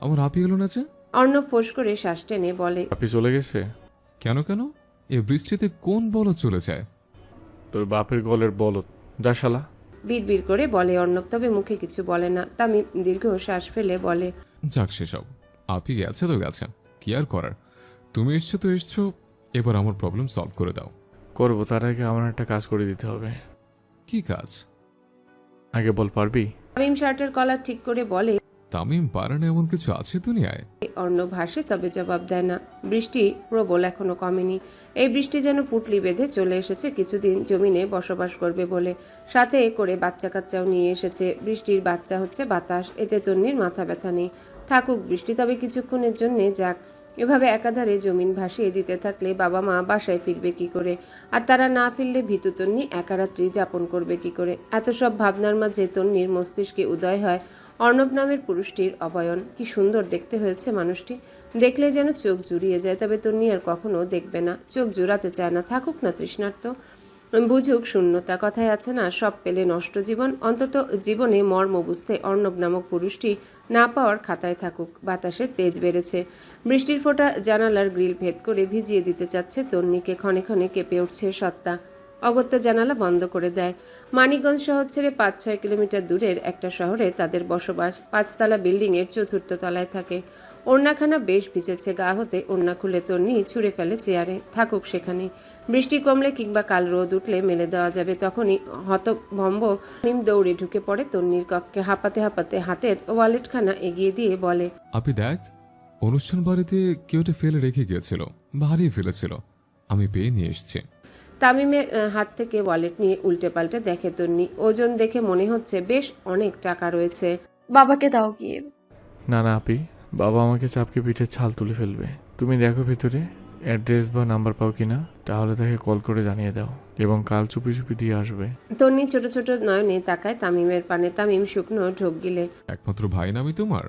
F: আমার আপি এলো না যে?
C: অর্ণব ফোঁস করে শ্বাস টেনে বলে,
B: আপনি চলে গেছে?
F: কেন কেন? এ বৃষ্টিতে কোন বলদ চলে যায়?
B: তোর বাপের গলের বলদ, যা শালা।
C: বিড়বিড় করে বলে অর্ণব, তবে মুখে কিছু বলে না। তামিম দীর্ঘ শ্বাস ফেলে বলে,
F: যাক সেসব, আপি গেছে তো গেছে, কি আর করার। তুমি এসছো তো এসছো, এবার আমার প্রবলেম সলভ করে দাও।
B: করবো, তার আগে আমার একটা কাজ করে দিতে হবে।
F: কি কাজ?
B: আগে বল, পারবি?
C: তামিম শার্টের কলার ঠিক করে বলে,
F: তামিম পারে না এমন কিছু আছে দুনিয়ায়?
C: অর্ণব হাসে, তবে জবাব দেয় না। বৃষ্টি প্রবল, এখনো কমেনি। এই বৃষ্টি যেন পুটলি বেঁধে চলে এসেছে কিছুদিন জমিনে বসবাস করবে বলে। সাথে করে বাচ্চা কাচ্চাও নিয়ে এসেছে। বৃষ্টির বাচ্চা হচ্ছে বাতাস। এতে তন্নির মাথা ব্যথা নেই। থাকুক বৃষ্টি, তবে কিছুক্ষণের জন্যে যাক। এভাবে একাধারে জমিন ভাসিয়ে দিতে থাকলে বাবা মা বাসায় ফিরবে কি করে? আর তারা না ফিরলে ভীতু তন্নি একা রাত্রি যাপন করবে কি করে? এত সব ভাবনার মাঝে তন্নির মস্তিষ্কে উদয় হয় অর্ণব নামের পুরুষটির অবয়ন। কি সুন্দর দেখতে হয়েছে মানুষটি। দেখলে যেন চোখ জুড়িয়ে যায়। তবে তন্নি আর কখনো দেখবে না। চোখ জুড়াতে চায় না। থাকুক না তৃষ্ণার্ত, বুঝুক শূন্যতা। কথায় আছে না, সব পেলে নষ্ট জীবন। অন্তত জীবনে মর্ম বুঝতে অর্ণব নামক পুরুষটি না পাওয়ার খাতায় থাকুক। বাতাসে তেজ বেড়েছে। বৃষ্টির ফোঁটা জানালার গ্রিল ভেদ করে ভিজিয়ে দিতে চাচ্ছে তন্নিকে। ক্ষণে ক্ষণে কেঁপে উঠছে সত্তা। অগত্যা জানালা বন্ধ করে দেয়। মানিকগঞ্জ শহর ছেড়ে ৫-৬ কিলোমিটার দূরের একটা শহরে তাদের বসবাস। ৫তলা বিল্ডিং এর ৪র্থ তলায় থাকে। ওড়নাখানা বেশ ভিজেছে। গা হতে ওড়না খুলে তন্নি ছুঁড়ে ফেলে চেয়ারে। থাকুক সেখানে। বৃষ্টি কমলে কিংবা কাল রোদ উঠলে মেলে দেওয়া যাবে। তখনই হতভম্ব মিম দৌড়ে ঢুকে পড়ে তন্নির কক্ষে। হাঁপাতে হাঁপাতে হাতের ওয়ালেটখানা এগিয়ে দিয়ে বলে,
F: আপনি দেখ, অনুষ্ঠান বাড়িতে কেউ এটা ফেলে রেখে গিয়েছিল বা হারিয়ে ফেলেছিল, আমি পেয়ে নিয়ে এসেছি।
C: তামিমের হাত থেকে ওয়ালেট নিয়ে উল্টে পাল্টে দেখে তন্নি। ওজন দেখে মনে হচ্ছে বেশ অনেক টাকা রয়েছে।
D: বাবাকে দাও গিয়ে।
B: না না আপি, বাবা আমাকে চাপকে পিঠে ছাল তুলে ফেলবে। তুমি দেখো ভিতরে অ্যাড্রেস বা নাম্বার পাও কিনা, তাহলে তাকে কল করে জানিয়ে দাও এবং কাল চুপি চুপি দিয়ে আসবে।
C: তন্নি ছোট ছোট নয়নে তাকায় তামিমের পানে। তামিম শুকনো ঢোক গিলে,
F: একমাত্র ভাই নামি তোমার,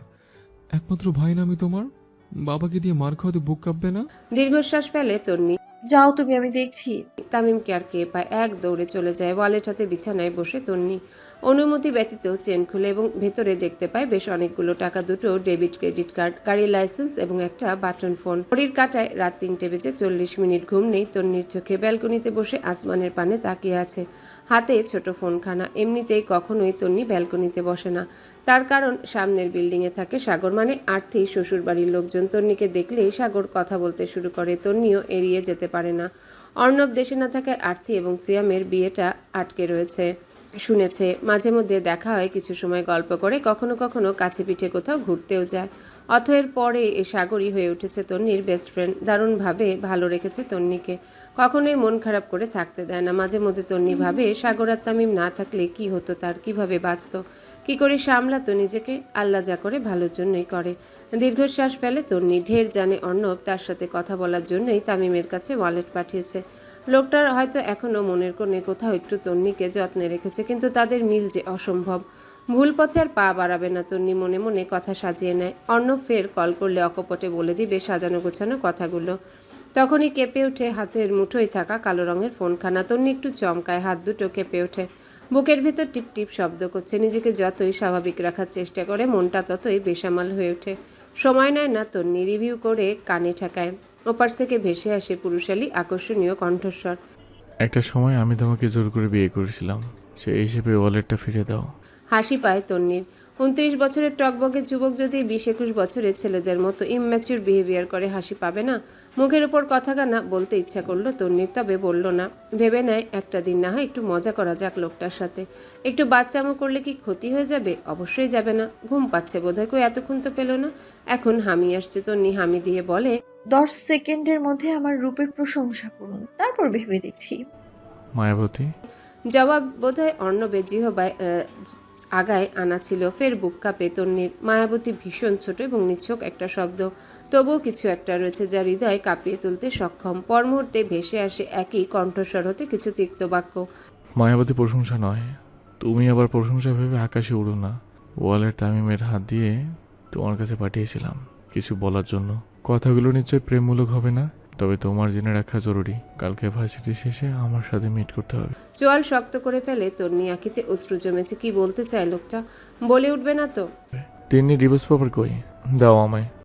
F: একমাত্র ভাই নামি তোমার, বাবাকে দিয়ে মার খাওয়াতে বুক কাঁপবে না?
C: দীর্ঘশ্বাস ফেলে তন্নি।
D: যাও তুমি, আমি দেখছি।
C: তামিমকে আর কে পায়। এক দৌড়ে চলে যায়। ওয়ালেট হাতে বিছানায় বসে তন্নি। অনুমতি ব্যতীত চেন খুলে এবং ভেতরে দেখতে পায় বেশ অনেকগুলো টাকা, দুটো ডেবিট ক্রেডিট কার্ড, গাড়ির লাইসেন্স এবং একটা বাটন ফোন। ঘড়ির কাঁটায় রাত 3:40। ঘুম নেই তন্নির চোখে। ব্যালকনিতে বসে আসমানের পানে তাকিয়ে আছে, হাতে ছোট ফোনখানা। এমনিতেই কখনোই তন্নি ব্যালকনিতে বসে না, তার কারণ সামনের বিল্ডিংয়ে থাকে সাগর, মানে আর্থি শ্বশুর বাড়ির লোকজন। তন্নিকে দেখলেই সাগর কথা বলতে শুরু করে, তন্নিও এড়িয়ে যেতে পারে না। অর্ণব দেশে না থাকায় আর্থি এবং সিয়ামের বিয়েটা আটকে রয়েছে শুনেছে। মাঝে মধ্যে দেখা হয়, কিছু সময় গল্প করে, কখনো কখনো কাছে পিঠে কোথাও ঘুরতেও যায়। অথয়ের পরে এ সাগরই হয়ে উঠেছে তন্নির বেস্ট ফ্রেন্ড। দারুণভাবে ভালো রেখেছে তন্নিকে, কখনোই মন খারাপ করে থাকতে দেয় না। মাঝে মধ্যে তন্নি ভাবে সাগর আর তামিম না থাকলে কি হতো তার, কিভাবে বাঁচত, কি করে সামলাতো নিজেকে। আল্লাহ যা করে ভালোর জন্যই করে। দীর্ঘশ্বাস ফেলে তন্নি। ঢের জানে অর্ণব তার সাথে কথা বলার জন্যই তামিমের কাছে ওয়ালেট পাঠিয়েছে। লোকটার হয়তো এখনো মনের কোণে কোথাও একটু তন্নিকে যত্নে রেখেছে, কিন্তু তাদের মিল যে অসম্ভব। ভুল পথে আর পা বাড়াবে না তন্নি মনে মনে কথা সাজিয়ে নেয়। অর্ণব ফের কল করলে অকপটে বলে দিবে সাজানো গোছানো কথাগুলো। তখনই কেঁপে ওঠে হাতের মুঠোয় থাকা কালো রঙের ফোনখানা। তন্নি একটু চমকায়, হাত দুটো কেঁপে ওঠে, বুকের ভেতর টিপ টিপ শব্দ করছে। নিজেকে যতই স্বাভাবিক রাখার চেষ্টা করে মনটা ততই বেসামাল হয়ে ওঠে। সময় নেয় না তন্নি, রিভিউ করে কানে ঠেকায়। ওপাশ থেকে ভেসে আসে পুরুষালী আকর্ষণীয় কণ্ঠস্বর।
B: একটা সময় আমি তোমাকে জোর করে বিয়ে করেছিলাম, সেই হিসেবে ওয়ালেটটা ফিরে দাও।
C: হাসি পায় তন্নির। 29 বছরের টকবকে যুবক যদি 20-21 বছরের ছেলেদের মতো ইম্যাচিউর বিহেভিয়ার করে, হাসি পাবে না? মুখের উপর কথাখানা বলতে ইচ্ছা করলো তন্নির, তবে বলল না। ভেবে নেয় একটা দিন না হয় একটু মজা করা যাক লোকটার সাথে। একটু বাচ্চামো করলে কি ক্ষতি হয়ে যাবে? অবশ্যই যাবে না। ঘুম পাচ্ছে বোধহয়, কই এতক্ষণ তো পেল না। এখন হামি আসছে। তন্নি হামি দিয়ে বলে,
D: 10 সেকেন্ডের মধ্যে আমার রূপের প্রশংসা করুন, তারপর ভেবে দেখছি।
B: মায়াবতী।
C: জবাব বোধহয় অর্ণবের জিহবায় আগায় আনা ছিল। ফের বুক কাঁপে তন্নির। মায়াবতী ভীষণ ছোট এবং নিছক একটা শব্দ, তবুও কিছু একটা রয়েছে যা হৃদয় কাঁপিয়ে তুলতে সক্ষম। পর মুহূর্তে ভেসে আসে একই কণ্ঠস্বর হতে কিছু তিক্ত বাক্য।
B: মায়াবতী প্রশংসা নয়, তুমি আবার প্রশংসা ভেবে আকাশে উড়ো না। ওয়ালেট তামিমের হাত দিয়ে তোমার কাছে পাঠিয়েছিলাম কিছু বলার জন্য। কথাগুলো নিশ্চয়ই প্রেমমূলক হবে না, তবে তোমার জেনে রাখা জরুরি, কালকে ভার্সিটি শেষে আমার সাথে মিট করতে হবে।
C: চোয়াল শক্ত করে ফেলে তন্নি, আঁখিতে অশ্রু জমেছে। কি বলতে চায় লোকটা? বলে উঠবে না তো?
B: তিনি ডিভোর্স পেপার কই? দাও আমায়।